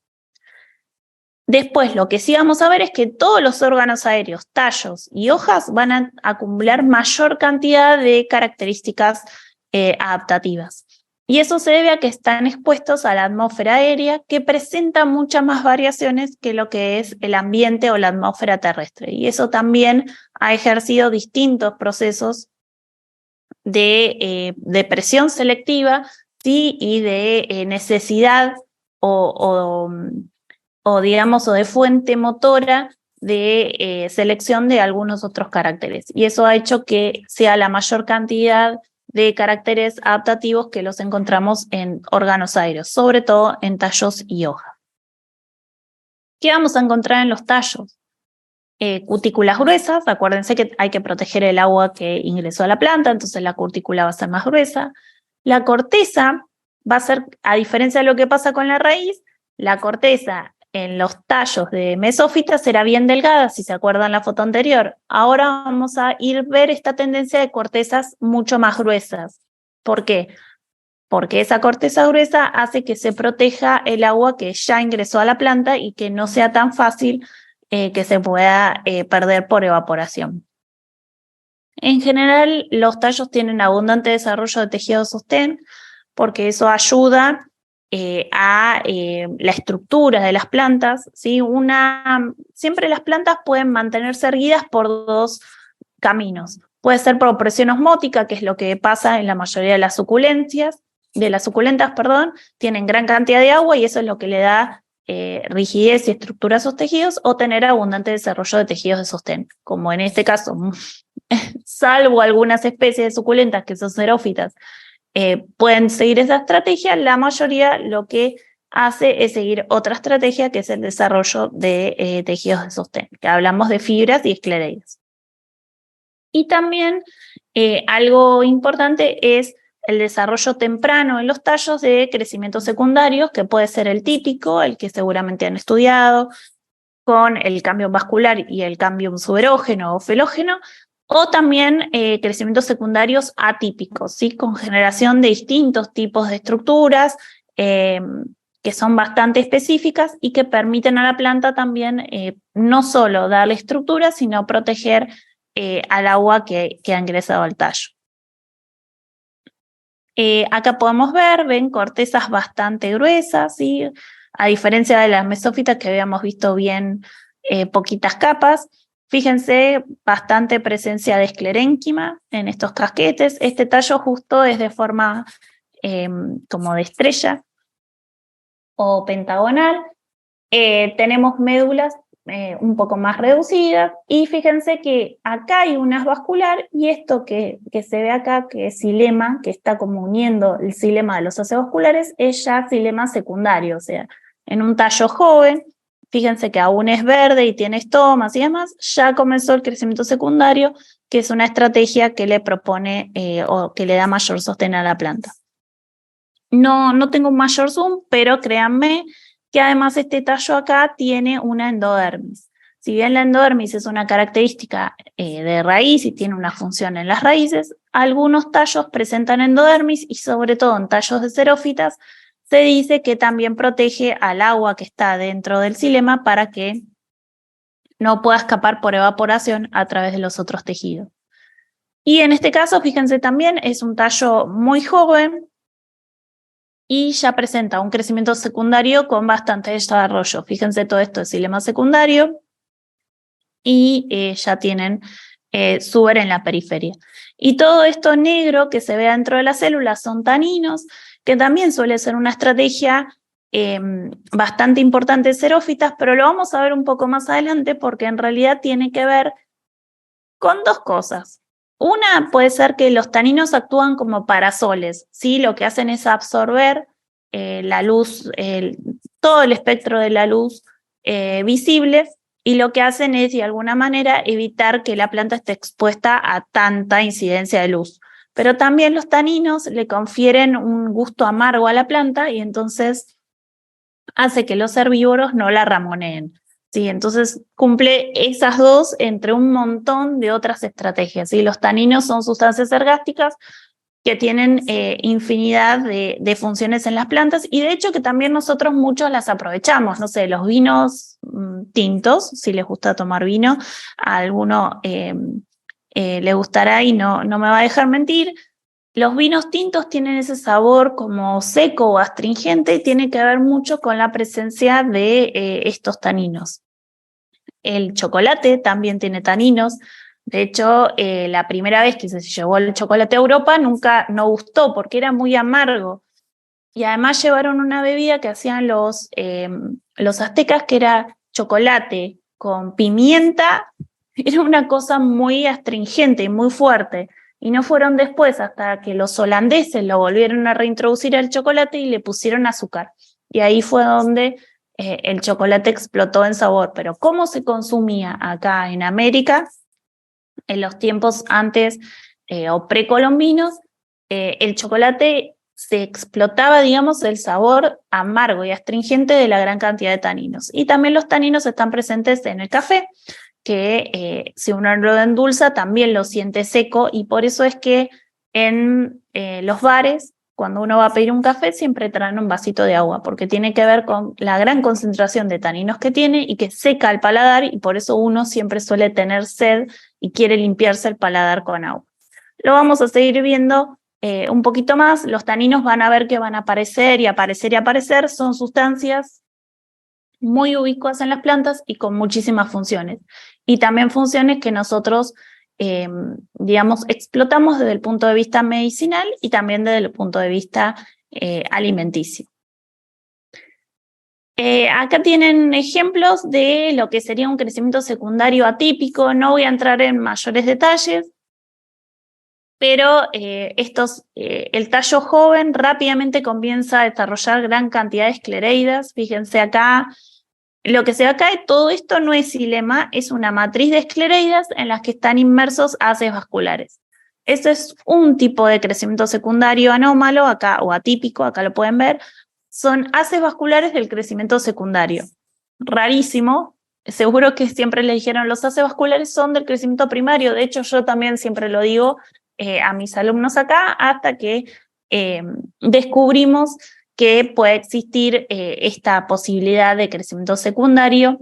Después, lo que sí vamos a ver es que todos los órganos aéreos, tallos y hojas van a acumular mayor cantidad de características adaptativas. Y eso se debe a que están expuestos a la atmósfera aérea, que presenta muchas más variaciones que lo que es el ambiente o la atmósfera terrestre. Y eso también ha ejercido distintos procesos de presión selectiva, ¿sí? Y de necesidad o o digamos, o de fuente motora de selección de algunos otros caracteres. Y eso ha hecho que sea la mayor cantidad de caracteres adaptativos que los encontramos en órganos aéreos, sobre todo en tallos y hojas. ¿Qué vamos a encontrar en los tallos? Cutículas gruesas, acuérdense que hay que proteger el agua que ingresó a la planta, entonces la cutícula va a ser más gruesa. La corteza va a ser, a diferencia de lo que pasa con la raíz, la corteza en los tallos de mesófita será bien delgada, si se acuerdan la foto anterior. Ahora vamos a ver esta tendencia de cortezas mucho más gruesas. ¿Por qué? Porque esa corteza gruesa hace que se proteja el agua que ya ingresó a la planta y que no sea tan fácil que se pueda perder por evaporación. En general, los tallos tienen abundante desarrollo de tejido de sostén porque eso ayuda a la estructura de las plantas, ¿sí? Siempre las plantas pueden mantenerse erguidas por dos caminos. Puede ser por presión osmótica, que es lo que pasa en la mayoría de las suculentas, tienen gran cantidad de agua y eso es lo que le da rigidez y estructura a sus tejidos, o tener abundante desarrollo de tejidos de sostén, como en este caso, salvo algunas especies de suculentas que son xerófitas, pueden seguir esa estrategia. La mayoría lo que hace es seguir otra estrategia, que es el desarrollo de tejidos de sostén, que hablamos de fibras y esclereides. Y también algo importante es el desarrollo temprano en los tallos de crecimientos secundarios, que puede ser el típico, el que seguramente han estudiado, con el cambio vascular y el cambio suberógeno o felógeno, o también crecimientos secundarios atípicos, ¿sí? Con generación de distintos tipos de estructuras que son bastante específicas y que permiten a la planta también no solo darle estructura, sino proteger al agua que ha ingresado al tallo. Acá podemos ven cortezas bastante gruesas, ¿sí? A diferencia de las mesófitas que habíamos visto bien poquitas capas. Fíjense, bastante presencia de esclerénquima en estos casquetes. Este tallo justo es de forma como de estrella o pentagonal. Tenemos médulas un poco más reducidas, y fíjense que acá hay una vascular, y esto que se ve acá, que es xilema, que está como uniendo el xilema de los ácidos vasculares, es ya xilema secundario, o sea, en un tallo joven, fíjense que aún es verde y tiene estomas y demás, ya comenzó el crecimiento secundario, que es una estrategia que le propone o que le da mayor sostén a la planta. No tengo un mayor zoom, pero créanme que además este tallo acá tiene una endodermis. Si bien la endodermis es una característica de raíz y tiene una función en las raíces, algunos tallos presentan endodermis, y sobre todo en tallos de xerófitas se dice que también protege al agua que está dentro del xilema para que no pueda escapar por evaporación a través de los otros tejidos. Y en este caso, fíjense también, es un tallo muy joven, y ya presenta un crecimiento secundario con bastante desarrollo. Fíjense, todo esto es xilema secundario, y ya tienen suber en la periferia. Y todo esto negro que se ve dentro de las células son taninos, que también suele ser una estrategia bastante importante de xerófitas, pero lo vamos a ver un poco más adelante, porque en realidad tiene que ver con dos cosas. Una puede ser que los taninos actúan como parasoles, ¿sí? Lo que hacen es absorber la luz, todo el espectro de la luz visible, y lo que hacen es, de alguna manera, evitar que la planta esté expuesta a tanta incidencia de luz. Pero también los taninos le confieren un gusto amargo a la planta, y entonces hace que los herbívoros no la ramoneen. Sí, entonces cumple esas dos entre un montón de otras estrategias. ¿Sí? Los taninos son sustancias ergásticas que tienen infinidad de funciones en las plantas, y de hecho que también nosotros muchos las aprovechamos. No sé, los vinos tintos, si les gusta tomar vino, a alguno le gustará y no me va a dejar mentir. Los vinos tintos tienen ese sabor como seco o astringente, y tiene que ver mucho con la presencia de estos taninos. El chocolate también tiene taninos. De hecho, la primera vez que se llevó el chocolate a Europa no gustó, porque era muy amargo. Y además llevaron una bebida que hacían los los aztecas, que era chocolate con pimienta, era una cosa muy astringente y muy fuerte. Y no fueron después hasta que los holandeses lo volvieron a reintroducir al chocolate y le pusieron azúcar. Y ahí fue donde el chocolate explotó en sabor. Pero ¿cómo se consumía acá en América en los tiempos antes o precolombinos? El chocolate se explotaba, digamos, el sabor amargo y astringente de la gran cantidad de taninos. Y también los taninos están presentes en el café, que si uno lo endulza también lo siente seco, y por eso es que en los bares, cuando uno va a pedir un café, siempre traen un vasito de agua, porque tiene que ver con la gran concentración de taninos que tiene y que seca el paladar, y por eso uno siempre suele tener sed y quiere limpiarse el paladar con agua. Lo vamos a seguir viendo un poquito más. Los taninos van a ver que van a aparecer y aparecer y aparecer. Son sustancias muy ubicuas en las plantas y con muchísimas funciones. Y también funciones que nosotros, digamos, explotamos desde el punto de vista medicinal y también desde el punto de vista alimenticio. Acá tienen ejemplos de lo que sería un crecimiento secundario atípico. No voy a entrar en mayores detalles, pero el tallo joven rápidamente comienza a desarrollar gran cantidad de esclereidas. Fíjense acá, lo que se ve acá, todo esto no es xilema, es una matriz de esclereidas en las que están inmersos haces vasculares. Ese es un tipo de crecimiento secundario anómalo, acá, o atípico, acá lo pueden ver. Son haces vasculares del crecimiento secundario. Rarísimo. Seguro que siempre le dijeron los haces vasculares son del crecimiento primario. De hecho, yo también siempre lo digo a mis alumnos acá, hasta que descubrimos que puede existir esta posibilidad de crecimiento secundario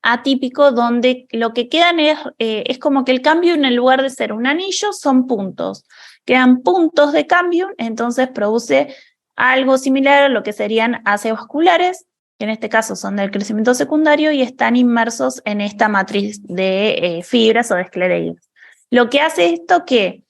atípico, donde lo que quedan es como que el cambio, en el lugar de ser un anillo, son puntos. Quedan puntos de cambio, entonces produce algo similar a lo que serían haces vasculares, que en este caso son del crecimiento secundario y están inmersos en esta matriz de fibras o de esclereidas. Lo que hace esto que,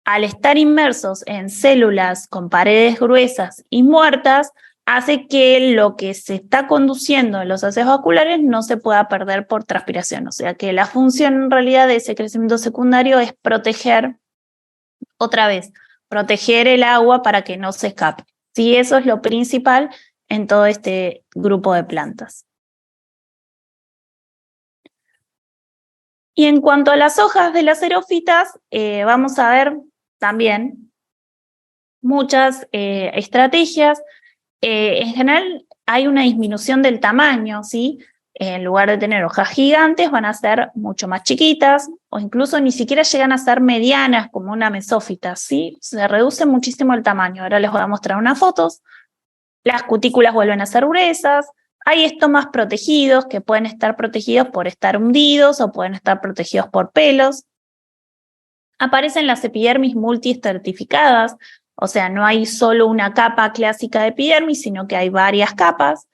al estar inmersos en células con paredes gruesas y muertas, hace que lo que se está conduciendo en los haces vasculares no se pueda perder por transpiración. O sea que la función en realidad de ese crecimiento secundario es proteger, otra vez, proteger el agua para que no se escape. Sí, eso es lo principal en todo este grupo de plantas. Y en cuanto a las hojas de las xerófitas, vamos a ver también muchas estrategias. En general hay una disminución del tamaño, ¿sí? En lugar de tener hojas gigantes, van a ser mucho más chiquitas, o incluso ni siquiera llegan a ser medianas como una mesófita, ¿sí? Se reduce muchísimo el tamaño. Ahora les voy a mostrar unas fotos. Las cutículas vuelven a ser gruesas. Hay estomas protegidos, que pueden estar protegidos por estar hundidos o pueden estar protegidos por pelos. Aparecen las epidermis multiestratificadas, o sea, no hay solo una capa clásica de epidermis, sino que hay varias capas.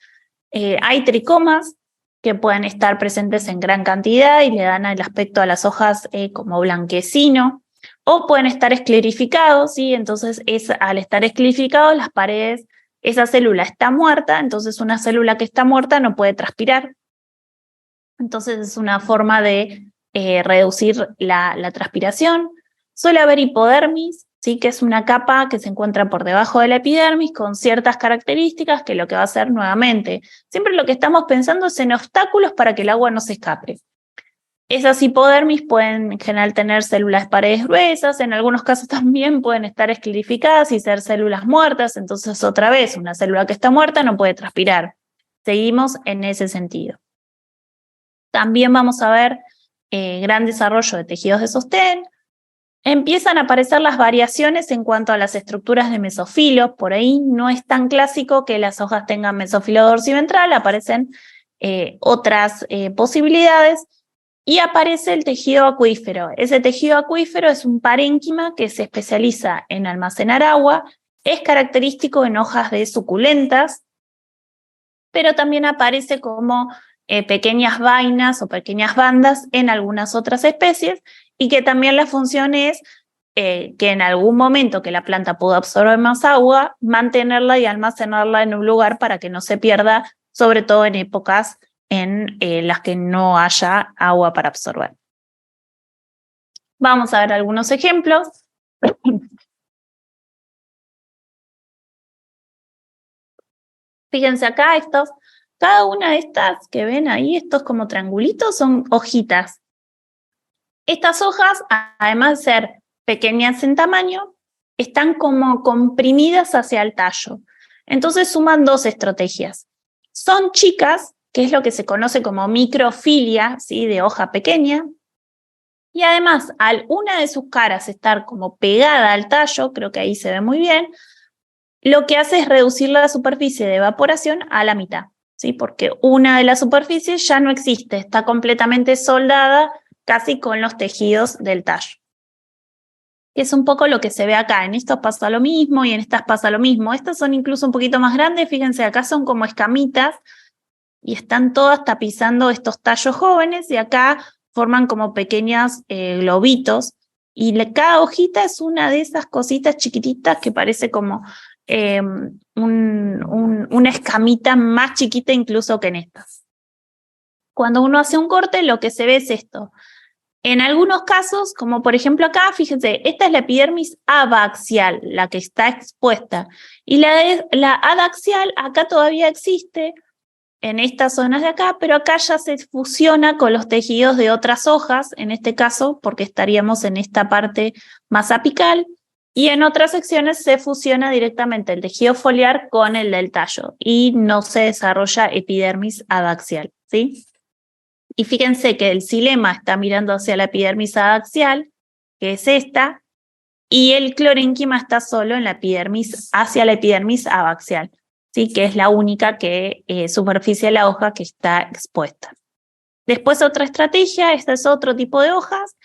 Hay tricomas que pueden estar presentes en gran cantidad y le dan el aspecto a las hojas como blanquecino, o pueden estar esclerificados, ¿sí? Entonces, al estar esclerificados, las paredes, esa célula está muerta, entonces una célula que está muerta no puede transpirar. Entonces es una forma de reducir la transpiración. Suele haber hipodermis, ¿sí? Que es una capa que se encuentra por debajo de la epidermis con ciertas características que lo que va a hacer nuevamente. Siempre lo que estamos pensando es en obstáculos para que el agua no se escape. Esas hipodermis pueden en general tener células de paredes gruesas, en algunos casos también pueden estar esclerificadas y ser células muertas, entonces otra vez una célula que está muerta no puede transpirar. Seguimos en ese sentido. También vamos a ver gran desarrollo de tejidos de sostén. Empiezan a aparecer las variaciones en cuanto a las estructuras de mesofilos. Por ahí no es tan clásico que las hojas tengan mesófilo dorsiventral, aparecen otras posibilidades. Y aparece el tejido acuífero. Ese tejido acuífero es un parénquima que se especializa en almacenar agua, es característico en hojas de suculentas, pero también aparece como pequeñas vainas o pequeñas bandas en algunas otras especies, y que también la función es que en algún momento que la planta pudo absorber más agua, mantenerla y almacenarla en un lugar para que no se pierda sobre todo en épocas en las que no haya agua para absorber. Vamos a ver algunos ejemplos. Fíjense acá, cada una de estas que ven ahí, estos como triangulitos, son hojitas. Estas hojas, además de ser pequeñas en tamaño, están como comprimidas hacia el tallo. Entonces suman dos estrategias. Son chicas, que es lo que se conoce como microfilia, ¿sí? De hoja pequeña, y además, al una de sus caras estar como pegada al tallo, creo que ahí se ve muy bien, lo que hace es reducir la superficie de evaporación a la mitad, ¿sí? Porque una de las superficies ya no existe, está completamente soldada casi con los tejidos del tallo. Es un poco lo que se ve acá. En estos pasa lo mismo y en estas pasa lo mismo. Estas son incluso un poquito más grandes, fíjense, acá son como escamitas y están todas tapizando estos tallos jóvenes y acá forman como pequeños globitos y cada hojita es una de esas cositas chiquititas que parece como una escamita más chiquita incluso que en estas. Cuando uno hace un corte, lo que se ve es esto. En algunos casos, como por ejemplo acá, fíjense, esta es la epidermis abaxial, la que está expuesta, y la adaxial acá todavía existe, en estas zonas de acá, pero acá ya se fusiona con los tejidos de otras hojas, en este caso, porque estaríamos en esta parte más apical, y en otras secciones se fusiona directamente el tejido foliar con el del tallo, y no se desarrolla epidermis adaxial, ¿sí? Y fíjense que el xilema está mirando hacia la epidermis adaxial, que es esta, y el clorénquima está solo en la epidermis, hacia la epidermis abaxial. ¿Sí? Que es la única superficie de la hoja que está expuesta. Después otra estrategia, este es otro tipo de hojas,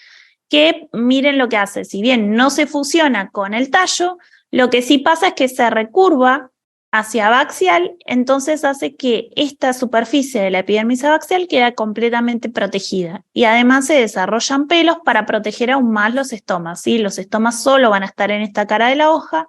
que miren lo que hace, si bien no se fusiona con el tallo, lo que sí pasa es que se recurva hacia abaxial, entonces hace que esta superficie de la epidermis abaxial quede completamente protegida y además se desarrollan pelos para proteger aún más los estomas, ¿sí? Los estomas solo van a estar en esta cara de la hoja,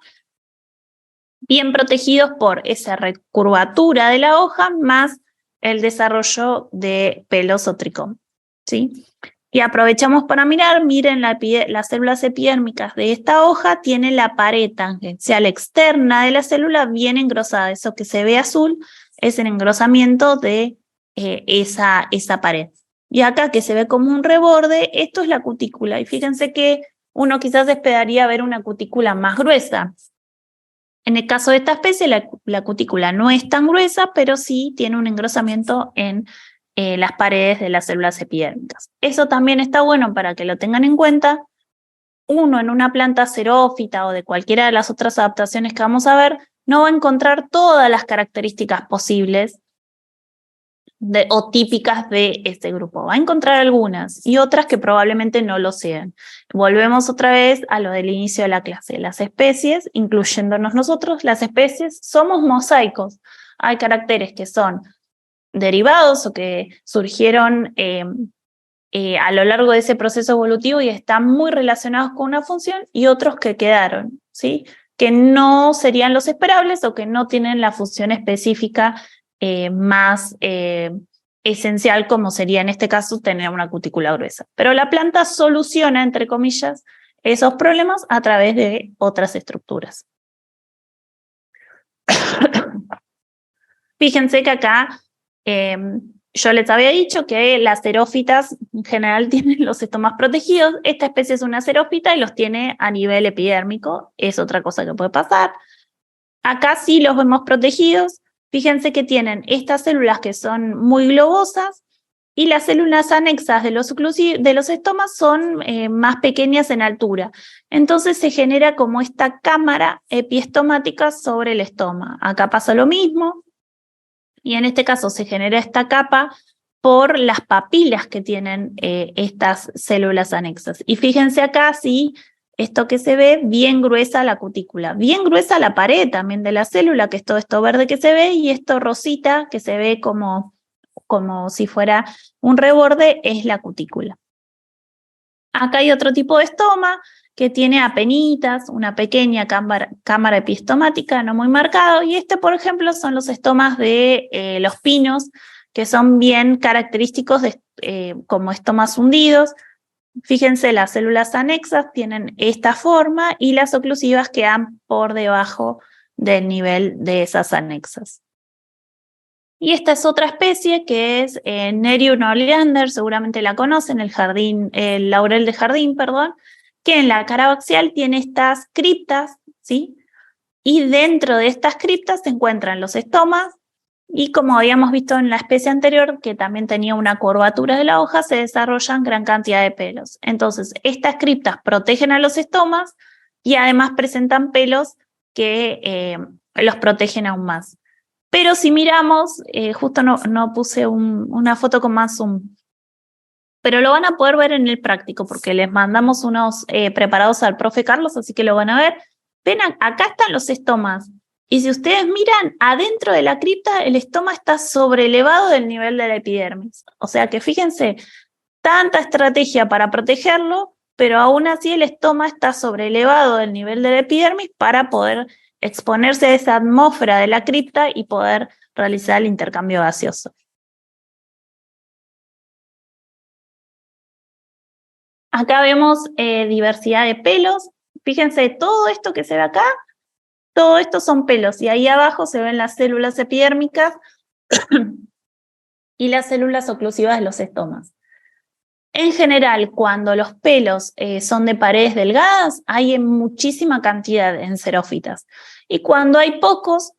bien protegidos por esa recurvatura de la hoja más el desarrollo de pelos o tricón, ¿sí? Y aprovechamos para miren las células epidérmicas de esta hoja, tiene la pared tangencial externa de la célula bien engrosada, eso que se ve azul es el engrosamiento de esa pared. Y acá que se ve como un reborde, esto es la cutícula, y fíjense que uno quizás esperaría ver una cutícula más gruesa. En el caso de esta especie, la cutícula no es tan gruesa, pero sí tiene un engrosamiento en las paredes de las células epidérmicas. Eso también está bueno para que lo tengan en cuenta. Uno en una planta xerófita o de cualquiera de las otras adaptaciones que vamos a ver, no va a encontrar todas las características posibles o típicas de este grupo. Va a encontrar algunas y otras que probablemente no lo sean. Volvemos otra vez a lo del inicio de la clase. Las especies, incluyéndonos nosotros, las especies somos mosaicos. Hay caracteres que son derivados o que surgieron a lo largo de ese proceso evolutivo y están muy relacionados con una función y otros que quedaron, ¿sí? Que no serían los esperables o que no tienen la función específica más esencial, como sería en este caso tener una cutícula gruesa. Pero la planta soluciona, entre comillas, esos problemas a través de otras estructuras. Fíjense que acá yo les había dicho que las xerófitas en general tienen los estomas protegidos. Esta especie es una xerófita y los tiene a nivel epidérmico. Es otra cosa que puede pasar. Acá sí los vemos protegidos. Fíjense que tienen estas células que son muy globosas y las células anexas de los estomas son más pequeñas en altura. Entonces se genera como esta cámara epiestomática sobre el estoma. Acá pasa lo mismo. Y en este caso se genera esta capa por las papilas que tienen estas células anexas. Y fíjense acá, sí, esto que se ve, bien gruesa la cutícula, bien gruesa la pared también de la célula, que es todo esto verde que se ve, y esto rosita que se ve como si fuera un reborde, es la cutícula. Acá hay otro tipo de estoma, que tiene apenitas, una pequeña cámara epistomática, no muy marcado, y por ejemplo, son los estomas de los pinos, que son bien característicos como estomas hundidos. Fíjense, las células anexas tienen esta forma y las oclusivas quedan por debajo del nivel de esas anexas. Y esta es otra especie que es Nerium oleander, seguramente la conocen, el laurel de jardín, perdón, que en la cara axial tiene estas criptas, ¿sí? Y dentro de estas criptas se encuentran los estomas, y como habíamos visto en la especie anterior, que también tenía una curvatura de la hoja, se desarrollan gran cantidad de pelos. Entonces, estas criptas protegen a los estomas y además presentan pelos que los protegen aún más. Pero si miramos, justo no puse una foto con más zoom, pero lo van a poder ver en el práctico, porque les mandamos unos preparados al profe Carlos, así que lo van a ver. Ven, acá están los estomas. Y si ustedes miran, adentro de la cripta, el estoma está sobrelevado del nivel de la epidermis. O sea que fíjense, tanta estrategia para protegerlo, pero aún así el estoma está sobrelevado del nivel de la epidermis para poder exponerse a esa atmósfera de la cripta y poder realizar el intercambio gaseoso. Acá vemos diversidad de pelos. Fíjense, todo esto que se ve acá, todo esto son pelos, y ahí abajo se ven las células epidérmicas y las células oclusivas de los estomas. En general, cuando los pelos son de paredes delgadas, hay en muchísima cantidad en xerófitas. Y cuando hay pocos,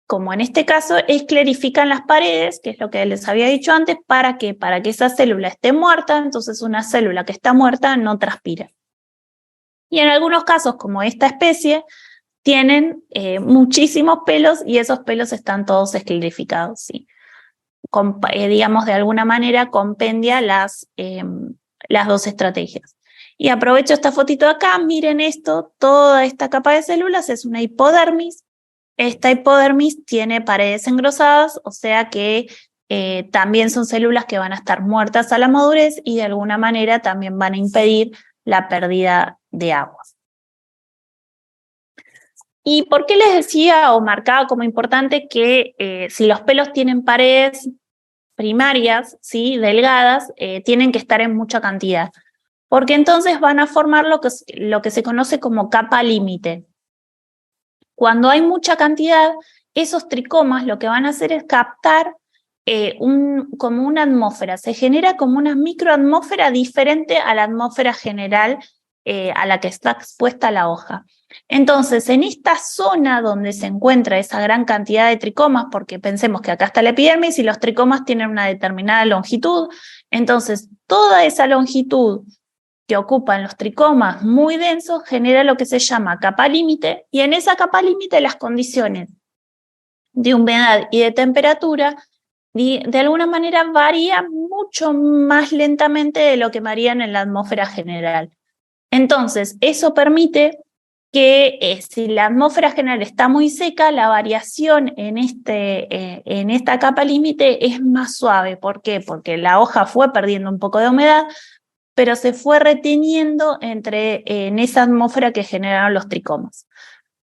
como en este caso, esclerifican las paredes, que es lo que les había dicho antes. ¿Para qué? Para que esa célula esté muerta, entonces una célula que está muerta no transpira. Y en algunos casos, como esta especie, tienen muchísimos pelos y esos pelos están todos esclerificados, ¿sí? Digamos, de alguna manera compendia las dos estrategias. Y aprovecho esta fotito de acá, miren esto, toda esta capa de células es una hipodermis. Esta hipodermis tiene paredes engrosadas, o sea que también son células que van a estar muertas a la madurez y de alguna manera también van a impedir la pérdida de agua. ¿Y por qué les decía o marcaba como importante que si los pelos tienen paredes primarias, ¿sí?, delgadas, tienen que estar en mucha cantidad? Porque entonces van a formar lo que se conoce como capa límite. Cuando hay mucha cantidad, esos tricomas lo que van a hacer es captar como una atmósfera. Se genera como una microatmósfera diferente a la atmósfera general a la que está expuesta la hoja. Entonces, en esta zona donde se encuentra esa gran cantidad de tricomas, porque pensemos que acá está la epidermis y los tricomas tienen una determinada longitud, entonces toda esa longitud que ocupan los tricomas muy densos genera lo que se llama capa límite, y en esa capa límite las condiciones de humedad y de temperatura de alguna manera varían mucho más lentamente de lo que varían en la atmósfera general. Entonces, eso permite que si la atmósfera general está muy seca, la variación en esta capa límite es más suave. ¿Por qué? Porque la hoja fue perdiendo un poco de humedad, pero se fue reteniendo en esa atmósfera que generaron los tricomas.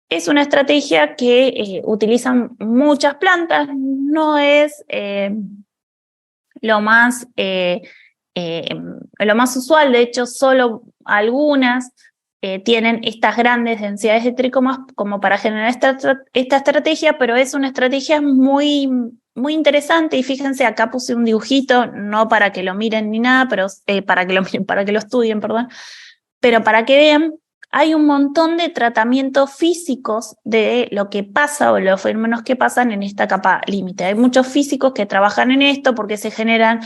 Es una estrategia que utilizan muchas plantas, no es lo más usual, de hecho solo algunas tienen estas grandes densidades de tricomas como para generar esta estrategia, pero es una estrategia muy, muy interesante. Y fíjense, acá puse un dibujito, no para que lo miren ni nada, pero para que lo estudien, perdón, pero para que vean, hay un montón de tratamientos físicos de lo que pasa o los fenómenos que pasan en esta capa límite. Hay muchos físicos que trabajan en esto porque se generan,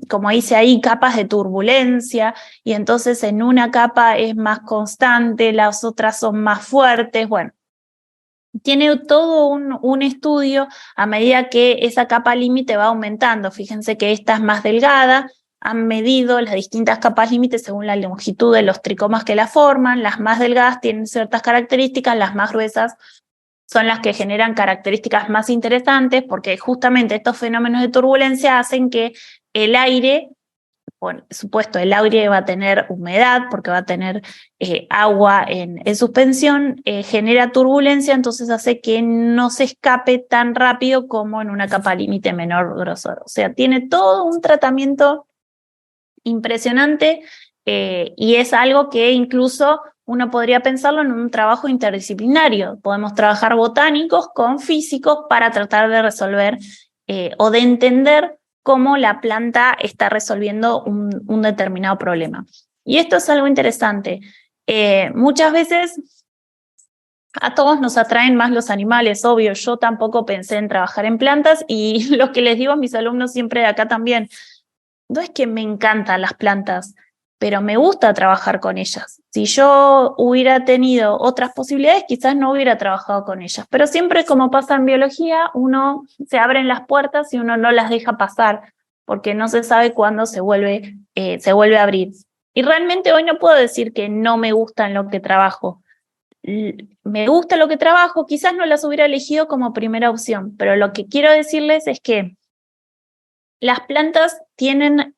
como dice ahí, capas de turbulencia, y entonces en una capa es más constante, las otras son más fuertes. Bueno, tiene todo un estudio a medida que esa capa límite va aumentando. Fíjense que esta es más delgada. Han medido las distintas capas límites según la longitud de los tricomas que la forman. Las más delgadas tienen ciertas características, las más gruesas son las que generan características más interesantes, porque justamente estos fenómenos de turbulencia hacen que el aire por supuesto, el aire va a tener humedad porque va a tener agua en suspensión, genera turbulencia, entonces hace que no se escape tan rápido como en una capa límite menor grosor. O sea, tiene todo un tratamiento impresionante y es algo que incluso uno podría pensarlo en un trabajo interdisciplinario. Podemos trabajar botánicos con físicos para tratar de resolver o de entender cómo la planta está resolviendo un determinado problema. Y esto es algo interesante. Muchas veces a todos nos atraen más los animales, obvio. Yo tampoco pensé en trabajar en plantas y lo que les digo a mis alumnos siempre de acá también, no es que me encantan las plantas, pero me gusta trabajar con ellas. Si yo hubiera tenido otras posibilidades, quizás no hubiera trabajado con ellas. Pero siempre, como pasa en biología, uno se abren las puertas y uno no las deja pasar, porque no se sabe cuándo se vuelve a abrir. Y realmente hoy no puedo decir que no me gusta en lo que trabajo. Me gusta lo que trabajo, quizás no las hubiera elegido como primera opción, pero lo que quiero decirles es que las plantas tienen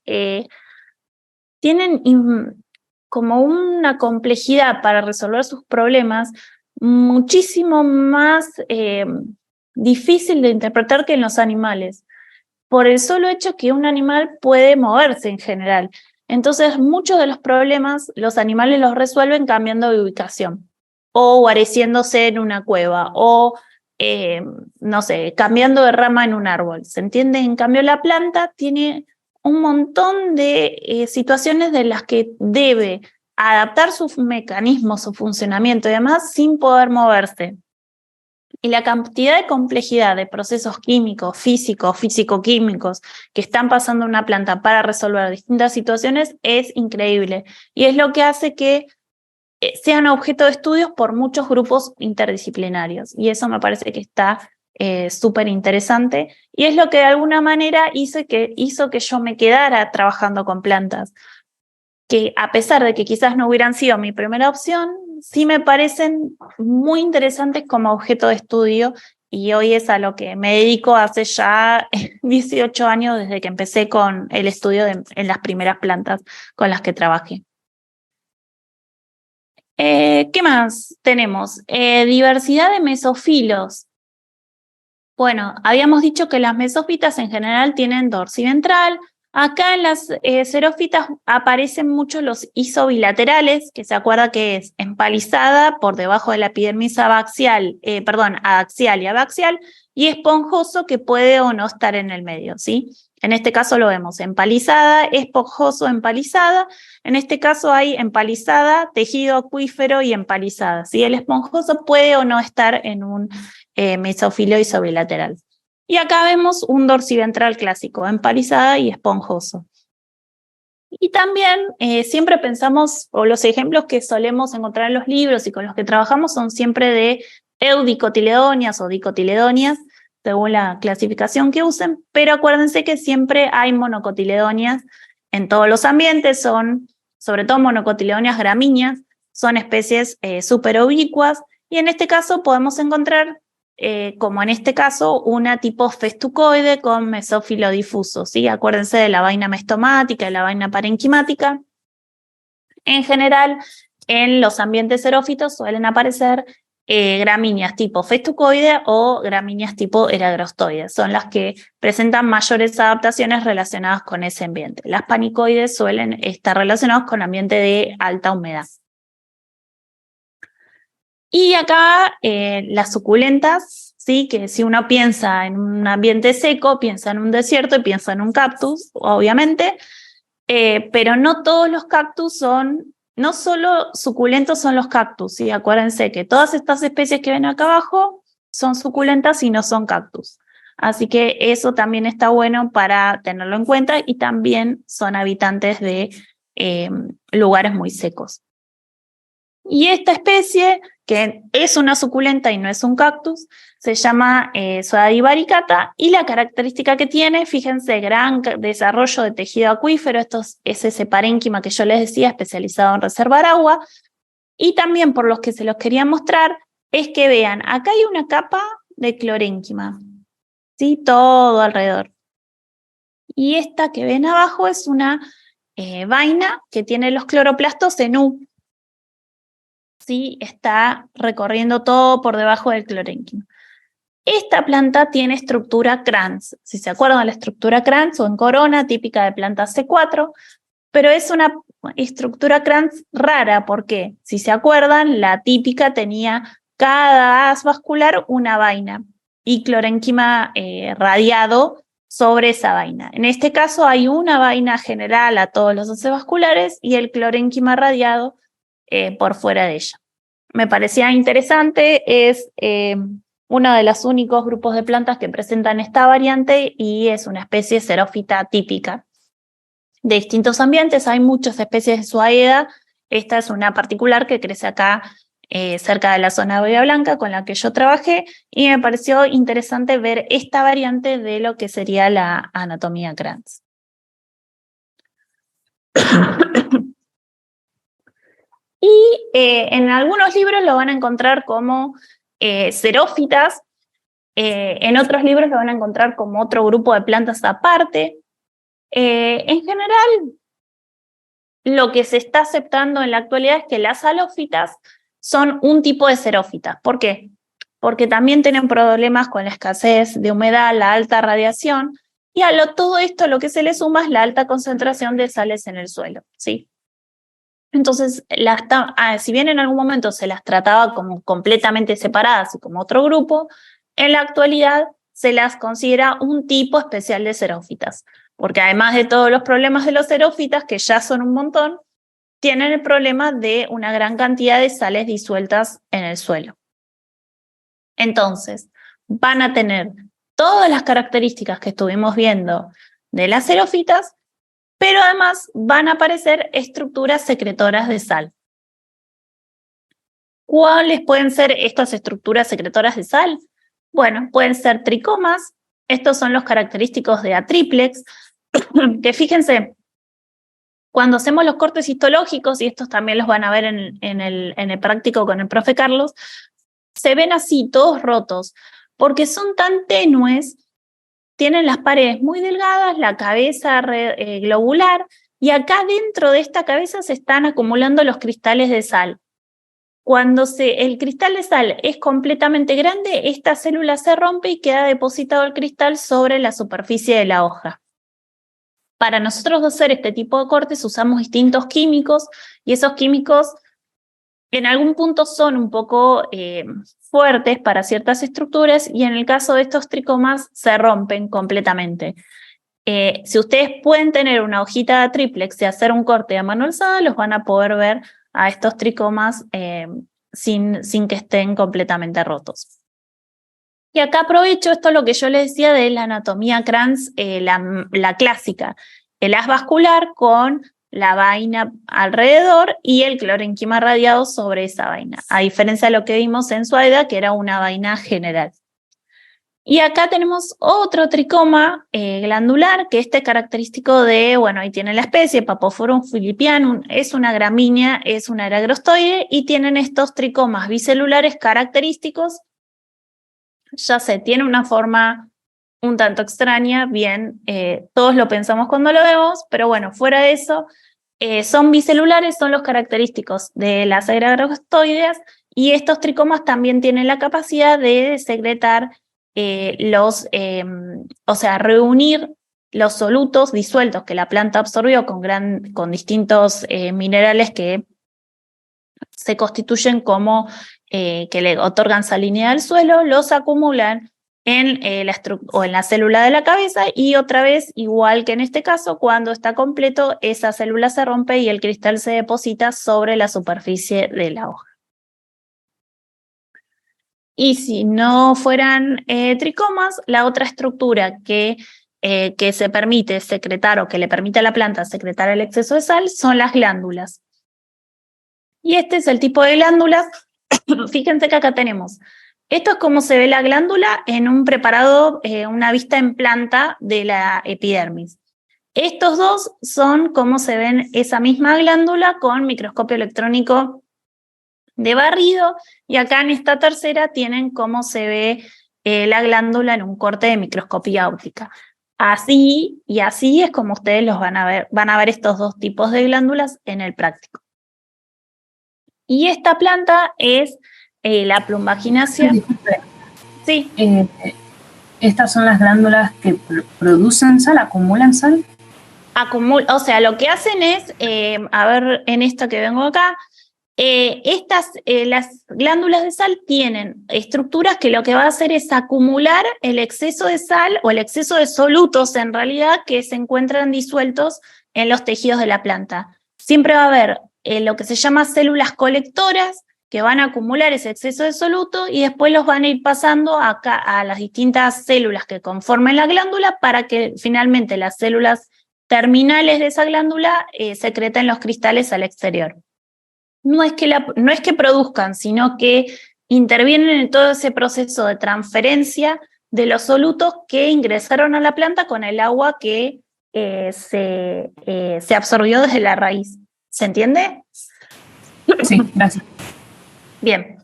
como una complejidad para resolver sus problemas muchísimo más difícil de interpretar que en los animales, por el solo hecho que un animal puede moverse en general. Entonces, muchos de los problemas los animales los resuelven cambiando de ubicación, o guareciéndose en una cueva, o no sé, cambiando de rama en un árbol. ¿Se entiende? En cambio, la planta tiene un montón de situaciones de las que debe adaptar sus mecanismos, su funcionamiento y demás sin poder moverse. Y la cantidad de complejidad de procesos químicos, físicos, físico-químicos que están pasando en una planta para resolver distintas situaciones es increíble. Y es lo que hace que sean objeto de estudios por muchos grupos interdisciplinarios. Y eso me parece que está súper interesante. Y es lo que de alguna manera hizo que yo me quedara trabajando con plantas, que a pesar de que quizás no hubieran sido mi primera opción, sí me parecen muy interesantes como objeto de estudio y hoy es a lo que me dedico hace ya 18 años desde que empecé con el estudio en las primeras plantas con las que trabajé. ¿Qué más tenemos? Diversidad de mesofilos. Bueno, habíamos dicho que las mesófitas en general tienen dorsiventral. Acá en las xerófitas aparecen mucho los isobilaterales, que se acuerda que es empalizada por debajo de la epidermis adaxial y abaxial, y esponjoso que puede o no estar en el medio, ¿sí? En este caso lo vemos empalizada, esponjoso, empalizada. En este caso hay empalizada, tejido acuífero y empalizada, ¿sí? El esponjoso puede o no estar en un mesófilo isobilateral. Y acá vemos un dorsiventral clásico, empalizada y esponjoso. Y también siempre pensamos, o los ejemplos que solemos encontrar en los libros y con los que trabajamos son siempre de eudicotiledonias o dicotiledonias, según la clasificación que usen, pero acuérdense que siempre hay monocotiledonias en todos los ambientes, son sobre todo monocotiledonias gramíneas, son especies súper ubicuas, y en este caso podemos encontrar como en este caso, una tipo festucoide con mesófilo difuso, ¿sí? Acuérdense de la vaina mestomática y la vaina parenquimática. En general, en los ambientes xerófitos suelen aparecer gramíneas tipo festucoide o gramíneas tipo eragrostoide. Son las que presentan mayores adaptaciones relacionadas con ese ambiente. Las panicoides suelen estar relacionadas con ambiente de alta humedad. Y acá las suculentas, ¿sí? Que si uno piensa en un ambiente seco, piensa en un desierto y piensa en un cactus, obviamente, pero no todos los cactus son, no solo suculentos son los cactus, ¿sí? Acuérdense que todas estas especies que ven acá abajo son suculentas y no son cactus. Así que eso también está bueno para tenerlo en cuenta y también son habitantes de lugares muy secos. Y esta especie, que es una suculenta y no es un cactus, se llama Soadivaricata, y la característica que tiene, fíjense, gran desarrollo de tejido acuífero, es ese parénquima que yo les decía, especializado en reservar agua, y también por los que se los quería mostrar, es que vean, acá hay una capa de clorénquima, ¿sí? Todo alrededor. Y esta que ven abajo es una vaina que tiene los cloroplastos en U. ¿Sí? Está recorriendo todo por debajo del clorénquima. Esta planta tiene estructura Kranz. Si se acuerdan, la estructura Kranz o en corona, típica de planta C4, pero es una estructura Kranz rara, porque si se acuerdan, la típica tenía cada haz vascular una vaina y clorénquima radiado sobre esa vaina. En este caso hay una vaina general a todos los haces vasculares y el clorénquima radiado por fuera de ella. Me parecía interesante, es uno de los únicos grupos de plantas que presentan esta variante y es una especie xerófita típica de distintos ambientes. Hay muchas especies de Suaeda, esta es una particular que crece acá cerca de la zona de Bahía Blanca con la que yo trabajé y me pareció interesante ver esta variante de lo que sería la anatomía Kranz. Y en algunos libros lo van a encontrar como xerófitas, en otros libros lo van a encontrar como otro grupo de plantas aparte. En general, lo que se está aceptando en la actualidad es que las halófitas son un tipo de xerófitas. ¿Por qué? Porque también tienen problemas con la escasez de humedad, la alta radiación, y a todo esto lo que se le suma es la alta concentración de sales en el suelo, ¿sí? Entonces, si bien en algún momento se las trataba como completamente separadas y como otro grupo, en la actualidad se las considera un tipo especial de xerófitas, porque además de todos los problemas de los xerófitas, que ya son un montón, tienen el problema de una gran cantidad de sales disueltas en el suelo. Entonces, van a tener todas las características que estuvimos viendo de las xerófitas, pero además van a aparecer estructuras secretoras de sal. ¿Cuáles pueden ser estas estructuras secretoras de sal? Bueno, pueden ser tricomas, estos son los característicos de A triplex, que fíjense, cuando hacemos los cortes histológicos, y estos también los van a ver en el práctico con el profe Carlos, se ven así, todos rotos, porque son tan tenues, tienen las paredes muy delgadas, la cabeza globular, y acá dentro de esta cabeza se están acumulando los cristales de sal. Cuando el cristal de sal es completamente grande, esta célula se rompe y queda depositado el cristal sobre la superficie de la hoja. Para nosotros hacer este tipo de cortes usamos distintos químicos, y esos químicos en algún punto son un poco fuertes para ciertas estructuras, y en el caso de estos tricomas se rompen completamente. Si ustedes pueden tener una hojita de triplex y hacer un corte a mano alzada, los van a poder ver a estos tricomas sin que estén completamente rotos. Y acá aprovecho, esto es lo que yo les decía de la anatomía Kranz, la clásica, el haz vascular con la vaina alrededor y el clorenquima radiado sobre esa vaina, a diferencia de lo que vimos en Suaeda, que era una vaina general. Y acá tenemos otro tricoma glandular, que este es característico de, bueno, ahí tiene la especie, Papophorum philippianum, es una gramínea, es una eragrostoide, y tienen estos tricomas bicelulares característicos. Ya sé, tiene una forma un tanto extraña, bien, todos lo pensamos cuando lo vemos, pero bueno, fuera de eso, son bicelulares, son los característicos de las eragrostoideas, y estos tricomas también tienen la capacidad de secretar o sea, reunir los solutos disueltos que la planta absorbió con distintos minerales que se constituyen como que le otorgan salinidad al suelo, los acumulan en la célula de la cabeza, y otra vez, igual que en este caso, cuando está completo, esa célula se rompe y el cristal se deposita sobre la superficie de la hoja. Y si no fueran tricomas, la otra estructura que se permite secretar, o que le permite a la planta secretar el exceso de sal, son las glándulas. Y este es el tipo de glándulas. Fíjense que acá tenemos, esto es como se ve la glándula en un preparado, una vista en planta de la epidermis. Estos dos son como se ven esa misma glándula con microscopio electrónico de barrido, y acá en esta tercera tienen cómo se ve la glándula en un corte de microscopía óptica. Así y así es como ustedes los van a ver estos dos tipos de glándulas en el práctico. Y esta planta es la plumbaginácea. Disculpe. Sí. ¿Estas son las glándulas que producen sal, acumulan sal? O sea, lo que hacen es, a ver, en esto que vengo acá, las glándulas de sal tienen estructuras que lo que va a hacer es acumular el exceso de sal o el exceso de solutos en realidad que se encuentran disueltos en los tejidos de la planta. Siempre va a haber lo que se llama células colectoras que van a acumular ese exceso de soluto y después los van a ir pasando acá a las distintas células que conforman la glándula para que finalmente las células terminales de esa glándula secreten los cristales al exterior. No es que produzcan, sino que intervienen en todo ese proceso de transferencia de los solutos que ingresaron a la planta con el agua que se absorbió desde la raíz. ¿Se entiende? Sí, gracias. Bien.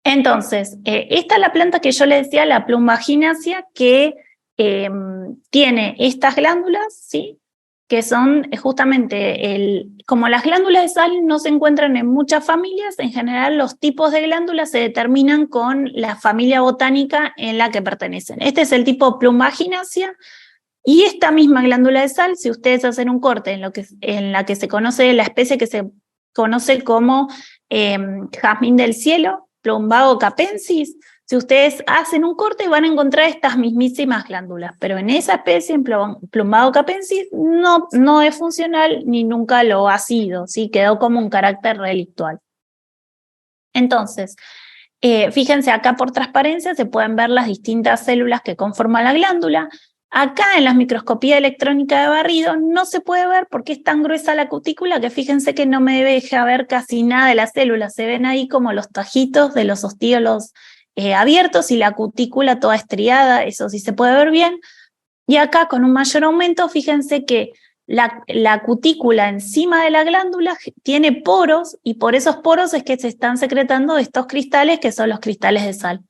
Entonces, esta es la planta que yo le decía, la plumbaginácea, que tiene estas glándulas, ¿sí? Que son justamente, como las glándulas de sal no se encuentran en muchas familias, en general los tipos de glándulas se determinan con la familia botánica en la que pertenecen. Este es el tipo plumbaginácea, y esta misma glándula de sal, si ustedes hacen un corte en la que se conoce la especie que se conoce como jazmín del cielo, Plumbago capensis, si ustedes hacen un corte van a encontrar estas mismísimas glándulas, pero en esa especie, en Plumbago capensis, no es funcional ni nunca lo ha sido, ¿sí? Quedó como un carácter relictual. Entonces, fíjense acá por transparencia se pueden ver las distintas células que conforman la glándula. Acá en la microscopía electrónica de barrido no se puede ver porque es tan gruesa la cutícula que fíjense que no me deja ver casi nada de las células. Se ven ahí como los tajitos de los ostíolos abiertos y la cutícula toda estriada, eso sí se puede ver bien. Y acá con un mayor aumento, fíjense que la cutícula encima de la glándula tiene poros y por esos poros es que se están secretando estos cristales que son los cristales de sal.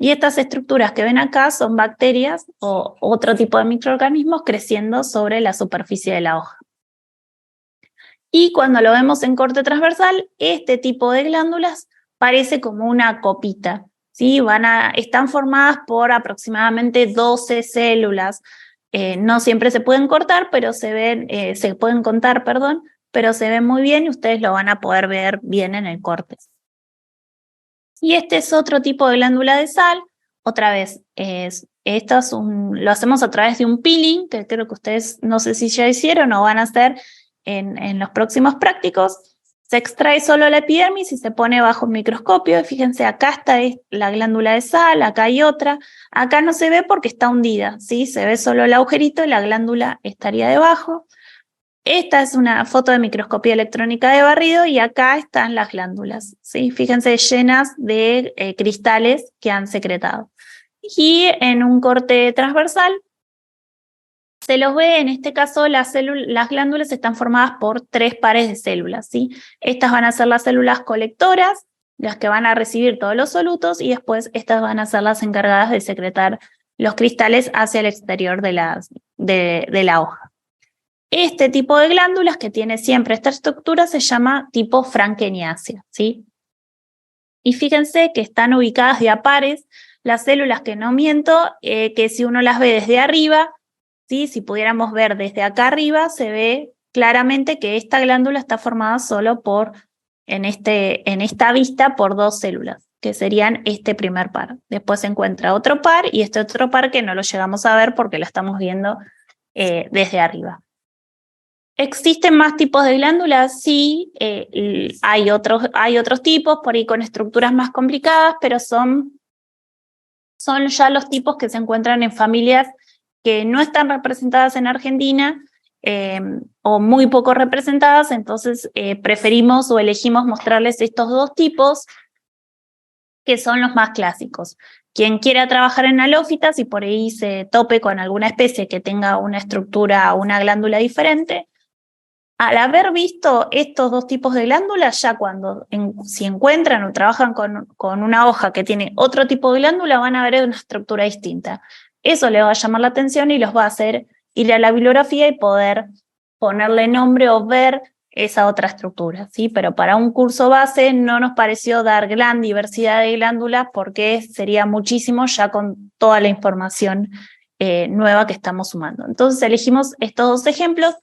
Y estas estructuras que ven acá son bacterias o otro tipo de microorganismos creciendo sobre la superficie de la hoja. Y cuando lo vemos en corte transversal, este tipo de glándulas parece como una copita, ¿sí? Están formadas por aproximadamente 12 células. No siempre se pueden cortar, pero se pueden contar, perdón, pero se ven muy bien y ustedes lo van a poder ver bien en el corte. Y este es otro tipo de glándula de sal. Otra vez, lo hacemos a través de un peeling, que creo que ustedes no sé si ya hicieron o van a hacer en los próximos prácticos. Se extrae solo la epidermis y se pone bajo un microscopio. Fíjense, acá está la glándula de sal, acá hay otra. Acá no se ve porque está hundida, ¿sí? Se ve solo el agujerito y la glándula estaría debajo. Esta es una foto de microscopía electrónica de barrido y acá están las glándulas, ¿sí? Fíjense, llenas de cristales que han secretado. Y en un corte transversal se los ve, en este caso las glándulas están formadas por 3 pares de células, ¿sí? Estas van a ser las células colectoras, las que van a recibir todos los solutos, y después estas van a ser las encargadas de secretar los cristales hacia el exterior de la hoja. Este tipo de glándulas que tiene siempre esta estructura se llama tipo frankeniácea, ¿sí? Y fíjense que están ubicadas de a pares las células, que no miento, que si uno las ve desde arriba, ¿sí? Si pudiéramos ver desde acá arriba, se ve claramente que esta glándula está formada solo en esta vista por 2 células, que serían este primer par. Después se encuentra otro par y este otro par que no lo llegamos a ver porque lo estamos viendo desde arriba. ¿Existen más tipos de glándulas? Sí, hay otros tipos, por ahí con estructuras más complicadas, pero son ya los tipos que se encuentran en familias que no están representadas en Argentina o muy poco representadas, entonces preferimos o elegimos mostrarles estos 2 tipos que son los más clásicos. Quien quiera trabajar en halófitas y por ahí se tope con alguna especie que tenga una estructura o una glándula diferente, al haber visto estos 2 tipos de glándulas, ya si encuentran o trabajan con una hoja que tiene otro tipo de glándula, van a ver una estructura distinta. eso les va a llamar la atención y los va a hacer ir a la bibliografía y poder ponerle nombre o ver esa otra estructura, ¿sí? Pero para un curso base no nos pareció dar gran diversidad de glándulas porque sería muchísimo ya con toda la información nueva que estamos sumando. Entonces elegimos estos dos ejemplos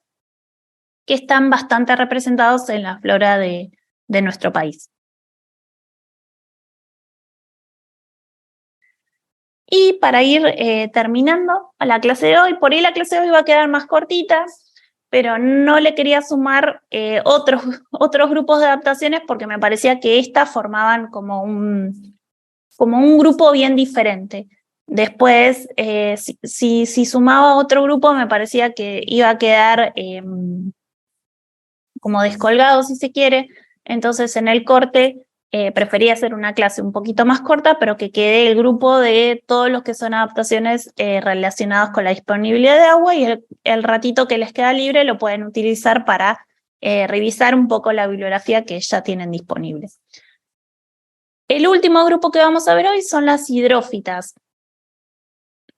que están bastante representados en la flora de nuestro país. Y para ir terminando a la clase de hoy, por ahí la clase de hoy va a quedar más cortita, pero no le quería sumar otros grupos de adaptaciones porque me parecía que estas formaban como un grupo bien diferente. Después, si sumaba otro grupo, me parecía que iba a quedar como descolgado, si se quiere. Entonces, en el corte prefería hacer una clase un poquito más corta, pero que quede el grupo de todos los que son adaptaciones relacionadas con la disponibilidad de agua, y el ratito que les queda libre lo pueden utilizar para revisar un poco la bibliografía que ya tienen disponible. El último grupo que vamos a ver hoy son las hidrófitas.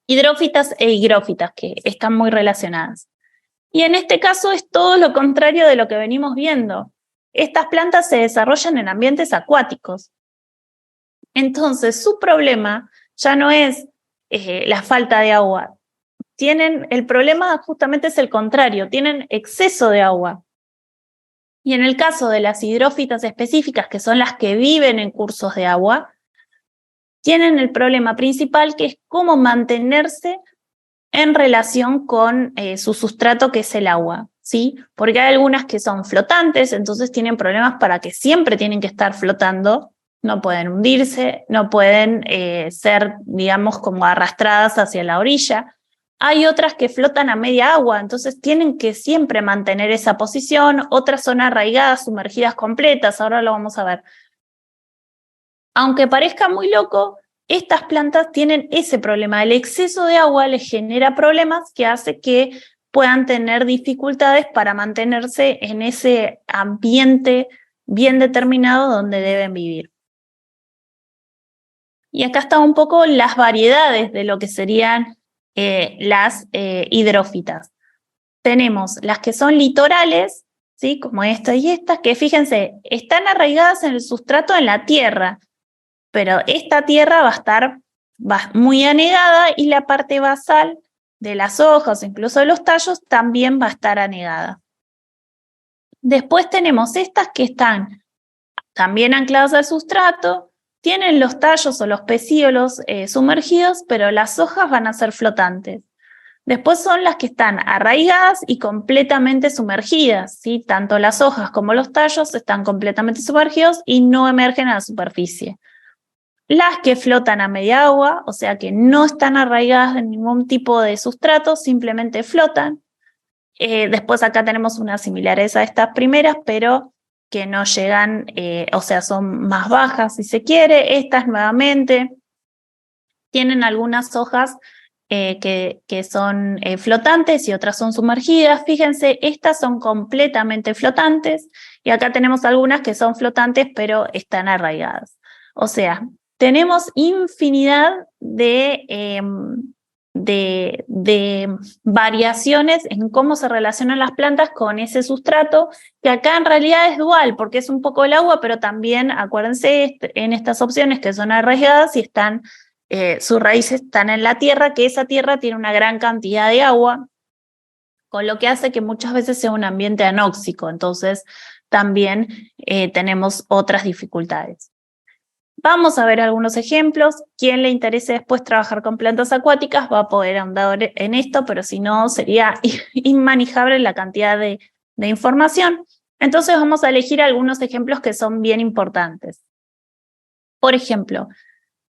Hidrófitas e higrófitas, que están muy relacionadas. Y en este caso es todo lo contrario de lo que venimos viendo. Estas plantas se desarrollan en ambientes acuáticos. Entonces, su problema ya no es la falta de agua. El problema justamente es el contrario, tienen exceso de agua. Y en el caso de las hidrófitas específicas, que son las que viven en cursos de agua, tienen el problema principal, que es cómo mantenerse en relación con su sustrato, que es el agua, ¿sí? Porque hay algunas que son flotantes, entonces tienen problemas para que siempre tienen que estar flotando, no pueden hundirse, no pueden ser, digamos, como arrastradas hacia la orilla. Hay otras que flotan a media agua, entonces tienen que siempre mantener esa posición. Otras son arraigadas, sumergidas completas, ahora lo vamos a ver. Aunque parezca muy loco, estas plantas tienen ese problema. El exceso de agua les genera problemas que hace que puedan tener dificultades para mantenerse en ese ambiente bien determinado donde deben vivir. Y acá están un poco las variedades de lo que serían las hidrófitas. Tenemos las que son litorales, ¿sí? Como esta y estas, que fíjense, están arraigadas en el sustrato en la tierra, pero esta tierra va a estar muy anegada y la parte basal de las hojas, incluso de los tallos, también va a estar anegada. Después tenemos estas que están también ancladas al sustrato, tienen los tallos o los pecíolos sumergidos, pero las hojas van a ser flotantes. Después son las que están arraigadas y completamente sumergidas, ¿sí? Tanto las hojas como los tallos están completamente sumergidos y no emergen a la superficie. Las que flotan a media agua, o sea que no están arraigadas en ningún tipo de sustrato, simplemente flotan. Después acá tenemos unas similares a estas primeras, pero que no llegan, o sea, son más bajas si se quiere. Estas nuevamente tienen algunas hojas que son flotantes y otras son sumergidas. Fíjense, estas son completamente flotantes y acá tenemos algunas que son flotantes pero están arraigadas. O sea, tenemos infinidad de variaciones en cómo se relacionan las plantas con ese sustrato, que acá en realidad es dual, porque es un poco el agua, pero también, acuérdense, en estas opciones que son arraigadas y sus raíces están en la tierra, que esa tierra tiene una gran cantidad de agua, con lo que hace que muchas veces sea un ambiente anóxico, entonces también tenemos otras dificultades. Vamos a ver algunos ejemplos. Quien le interese después trabajar con plantas acuáticas va a poder ahondar en esto, pero si no sería inmanejable la cantidad de información. Entonces vamos a elegir algunos ejemplos que son bien importantes. Por ejemplo,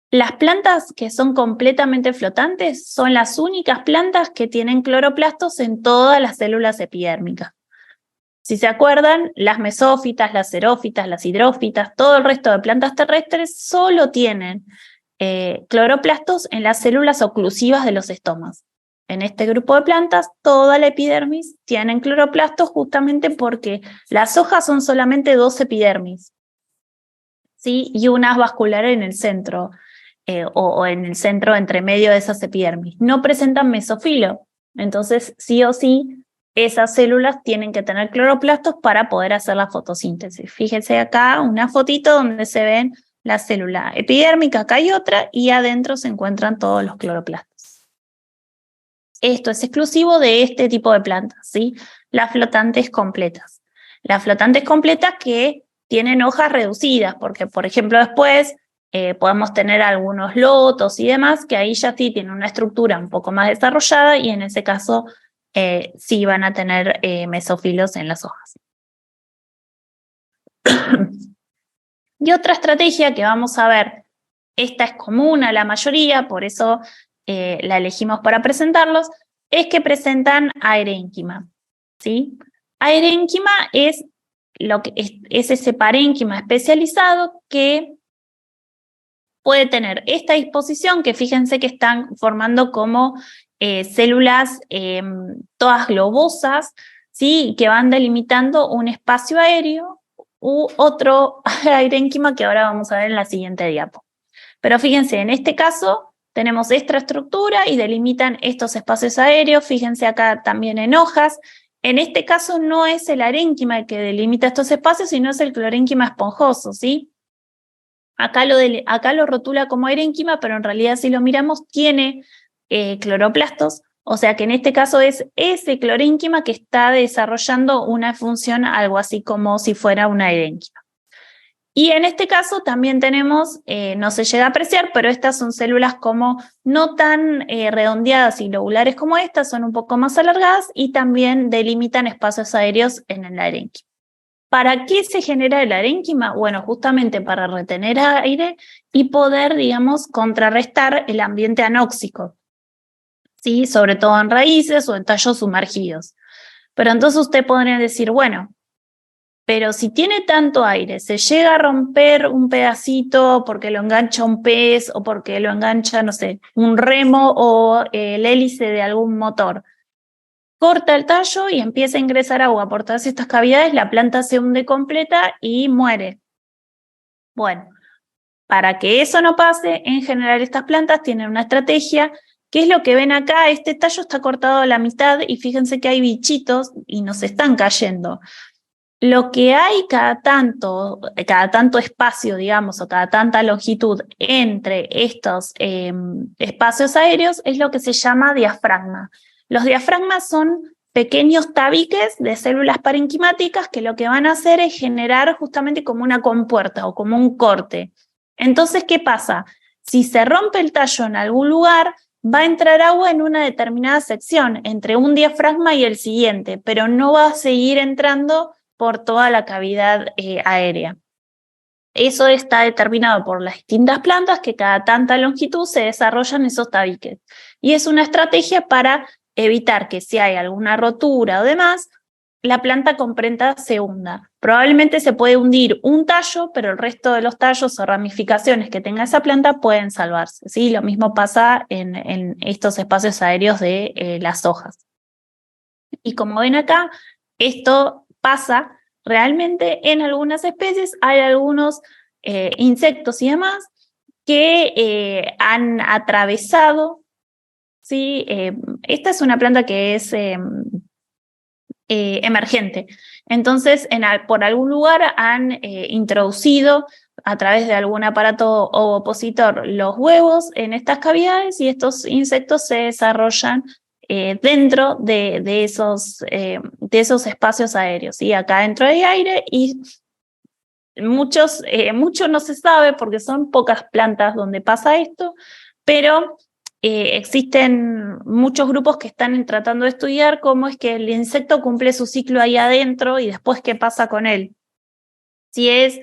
las plantas que son completamente flotantes son las únicas plantas que tienen cloroplastos en todas las células epidérmicas. Si se acuerdan, las mesófitas, las xerófitas, las hidrófitas, todo el resto de plantas terrestres solo tienen cloroplastos en las células oclusivas de los estomas. En este grupo de plantas, toda la epidermis tienen cloroplastos justamente porque las hojas son solamente 2 epidermis, ¿sí? Y una vascular en el centro. o en el centro, entre medio de esas epidermis. No presentan mesófilo, entonces sí o sí esas células tienen que tener cloroplastos para poder hacer la fotosíntesis. Fíjense acá una fotito donde se ven la célula epidérmica, acá hay otra, y adentro se encuentran todos los cloroplastos. Esto es exclusivo de este tipo de plantas, ¿sí? Las flotantes completas. Las flotantes completas que tienen hojas reducidas, porque por ejemplo después podemos tener algunos lotos y demás, que ahí ya sí tienen una estructura un poco más desarrollada y en ese caso sí van a tener mesófilos en las hojas. Y otra estrategia que vamos a ver, esta es común a la mayoría, por eso la elegimos para presentarlos, es que presentan aerénquima, ¿sí? Aerénquima es ese parénquima especializado que puede tener esta disposición, que fíjense que están formando como células todas globosas, ¿sí? Que van delimitando un espacio aéreo u otro aerénquima que ahora vamos a ver en la siguiente diapo. Pero fíjense, en este caso tenemos esta estructura y delimitan estos espacios aéreos, fíjense acá también en hojas. En este caso no es el arénquima el que delimita estos espacios, sino es el clorénquima esponjoso, ¿sí? Acá lo rotula como arénquima, pero en realidad si lo miramos tiene cloroplastos, o sea que en este caso es ese clorénquima que está desarrollando una función algo así como si fuera una arénquima. Y en este caso también tenemos, no se llega a apreciar, pero estas son células como no tan redondeadas y lobulares como estas, son un poco más alargadas y también delimitan espacios aéreos en el arénquima. ¿Para qué se genera el arénquima? Bueno, justamente para retener aire y poder, digamos, contrarrestar el ambiente anóxico, ¿sí? Sobre todo en raíces o en tallos sumergidos. Pero entonces usted podría decir, bueno, pero si tiene tanto aire, se llega a romper un pedacito porque lo engancha un pez o porque lo engancha, no sé, un remo o el hélice de algún motor. Corta el tallo y empieza a ingresar agua por todas estas cavidades, la planta se hunde completa y muere. Bueno, para que eso no pase, en general estas plantas tienen una estrategia. ¿Qué es lo que ven acá? Este tallo está cortado a la mitad y fíjense que hay bichitos y nos están cayendo. Lo que hay cada tanto espacio, digamos, o cada tanta longitud entre estos espacios aéreos es lo que se llama diafragma. Los diafragmas son pequeños tabiques de células parenquimáticas que lo que van a hacer es generar justamente como una compuerta o como un corte. Entonces, ¿qué pasa? Si se rompe el tallo en algún lugar, va a entrar agua en una determinada sección, entre un diafragma y el siguiente, pero no va a seguir entrando por toda la cavidad aérea. Eso está determinado por las distintas plantas que cada tanta longitud se desarrollan esos tabiques. Y es una estrategia para evitar que si hay alguna rotura o demás, la planta comprenta se hunda. Probablemente se puede hundir un tallo, pero el resto de los tallos o ramificaciones que tenga esa planta pueden salvarse, ¿sí? Lo mismo pasa en estos espacios aéreos de las hojas. Y como ven acá, esto pasa realmente en algunas especies, hay algunos insectos y demás que han atravesado, ¿sí? Esta es una planta que es emergente. Entonces, por algún lugar han introducido a través de algún aparato ovopositor los huevos en estas cavidades y estos insectos se desarrollan dentro de esos espacios aéreos. Y acá dentro hay aire y mucho no se sabe porque son pocas plantas donde pasa esto, pero existen muchos grupos que están tratando de estudiar cómo es que el insecto cumple su ciclo ahí adentro y después qué pasa con él. Si es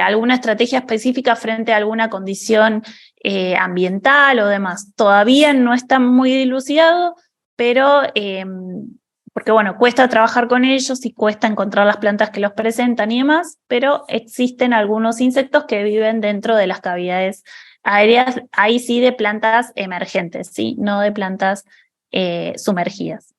alguna estrategia específica frente a alguna condición ambiental o demás. Todavía no está muy dilucidado, pero porque bueno, cuesta trabajar con ellos y cuesta encontrar las plantas que los presentan y demás, pero existen algunos insectos que viven dentro de las cavidades aéreas, ahí sí de plantas emergentes, ¿sí? No de plantas sumergidas.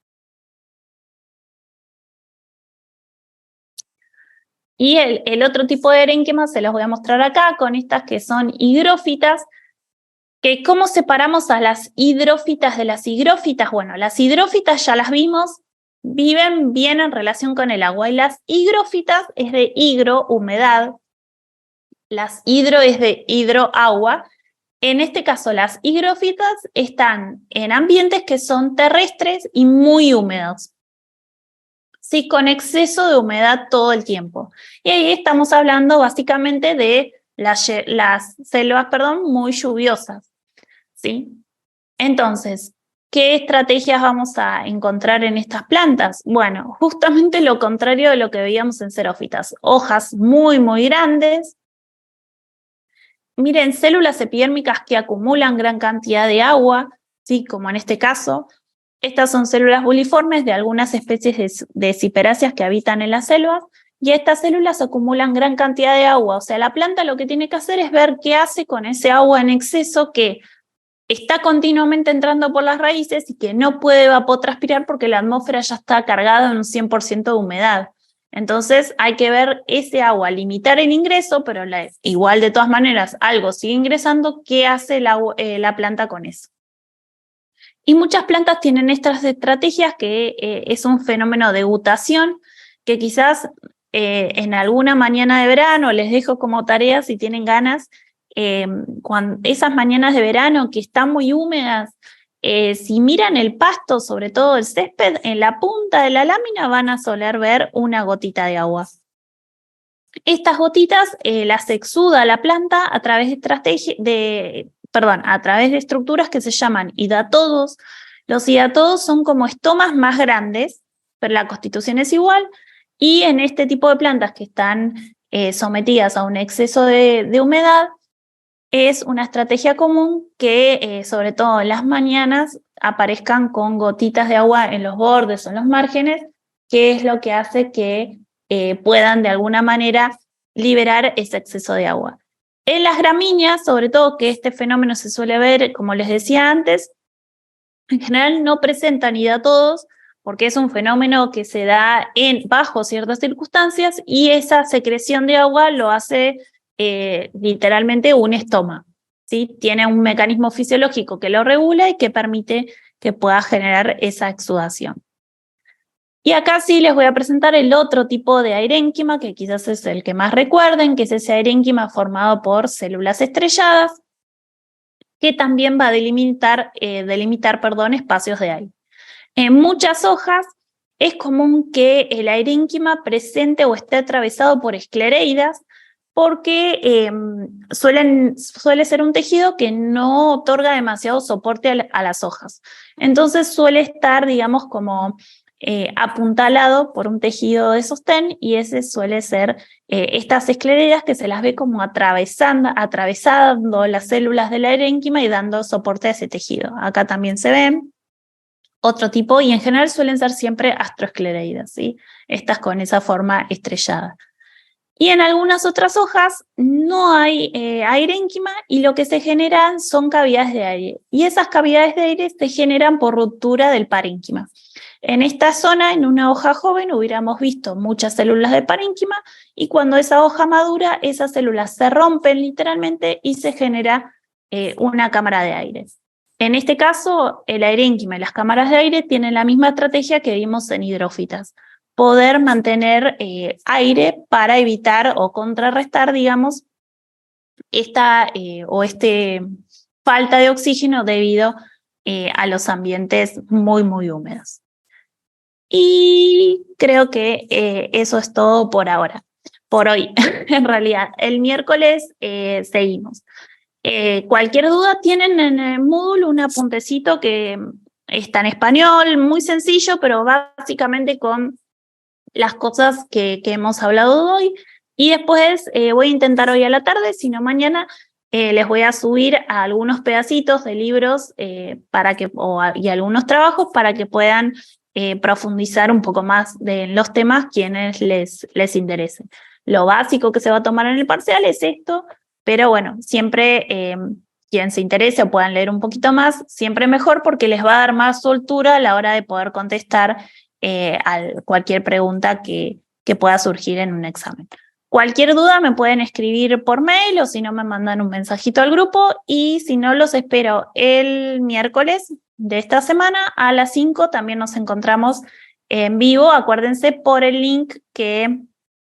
Y el otro tipo de erénquimas se los voy a mostrar acá, con estas que son higrófitas, ¿Cómo separamos a las hidrófitas de las higrófitas? Bueno, las hidrófitas ya las vimos, viven bien en relación con el agua, y las higrófitas es de higro, humedad, las hidro es de hidro, agua. En este caso, las higrófitas están en ambientes que son terrestres y muy húmedos, sí, con exceso de humedad todo el tiempo. Y ahí estamos hablando básicamente de las selvas, muy lluviosas, ¿sí? Entonces, ¿qué estrategias vamos a encontrar en estas plantas? Bueno, justamente lo contrario de lo que veíamos en xerófitas. Hojas muy, muy grandes. Miren, células epidérmicas que acumulan gran cantidad de agua, ¿sí? Como en este caso. Estas son células buliformes de algunas especies de ciperáceas que habitan en las selvas, y estas células acumulan gran cantidad de agua. O sea, la planta lo que tiene que hacer es ver qué hace con ese agua en exceso que está continuamente entrando por las raíces y que no puede evapotranspirar porque la atmósfera ya está cargada en un 100% de humedad. Entonces hay que ver ese agua, limitar el ingreso, pero igual de todas maneras algo sigue ingresando. ¿Qué hace la planta con eso? Y muchas plantas tienen estas estrategias que es un fenómeno de gutación, que quizás en alguna mañana de verano les dejo como tarea si tienen ganas. Cuando esas mañanas de verano que están muy húmedas, si miran el pasto, sobre todo el césped, en la punta de la lámina van a soler ver una gotita de agua. Estas gotitas las exuda la planta a través a través de estructuras que se llaman hidatodos. Los hidatodos son como estomas más grandes, pero la constitución es igual, y en este tipo de plantas que están sometidas a un exceso de humedad, es una estrategia común que, sobre todo en las mañanas, aparezcan con gotitas de agua en los bordes o en los márgenes, que es lo que hace que puedan de alguna manera liberar ese exceso de agua. En las gramíneas, sobre todo, que este fenómeno se suele ver, como les decía antes, en general no presentan hidatodos, porque es un fenómeno que se da bajo ciertas circunstancias, y esa secreción de agua lo hace literalmente un estoma, ¿sí? Tiene un mecanismo fisiológico que lo regula y que permite que pueda generar esa exudación. Y acá sí les voy a presentar el otro tipo de aerénquima, que quizás es el que más recuerden, que es ese aerénquima formado por células estrelladas, que también va a delimitar espacios de aire. En muchas hojas es común que el aerénquima presente o esté atravesado por esclereidas, porque suele ser un tejido que no otorga demasiado soporte a las hojas. Entonces suele estar, digamos, como apuntalado por un tejido de sostén, y ese suele ser estas esclereidas que se las ve como atravesando las células del aerénquima y dando soporte a ese tejido. Acá también se ven. Otro tipo, y en general suelen ser siempre astroesclereidas, ¿sí? Estas con esa forma estrellada. Y en algunas otras hojas no hay aerénquima, y lo que se generan son cavidades de aire. Y esas cavidades de aire se generan por ruptura del parénquima. En esta zona, en una hoja joven, hubiéramos visto muchas células de parénquima, y cuando esa hoja madura, esas células se rompen literalmente y se genera una cámara de aire. En este caso, el aerénquima y las cámaras de aire tienen la misma estrategia que vimos en hidrófitas: poder mantener aire para evitar o contrarrestar, digamos, esta falta de oxígeno debido a los ambientes muy, muy húmedos. Y creo que eso es todo por ahora, por hoy. En realidad, el miércoles seguimos. Cualquier duda, tienen en el Moodle un apuntecito que está en español, muy sencillo, pero básicamente con las cosas que hemos hablado hoy. Y después voy a intentar hoy a la tarde, si no mañana, les voy a subir a algunos pedacitos de libros y algunos trabajos para que puedan profundizar un poco más de los temas quienes les interesen. Lo básico que se va a tomar en el parcial es esto, pero bueno, siempre quien se interese o puedan leer un poquito más, siempre mejor, porque les va a dar más soltura a la hora de poder contestar a cualquier pregunta que pueda surgir en un examen. Cualquier duda me pueden escribir por mail o si no me mandan un mensajito al grupo, y si no, los espero el miércoles de esta semana a las 5. También nos encontramos en vivo, acuérdense, por el link que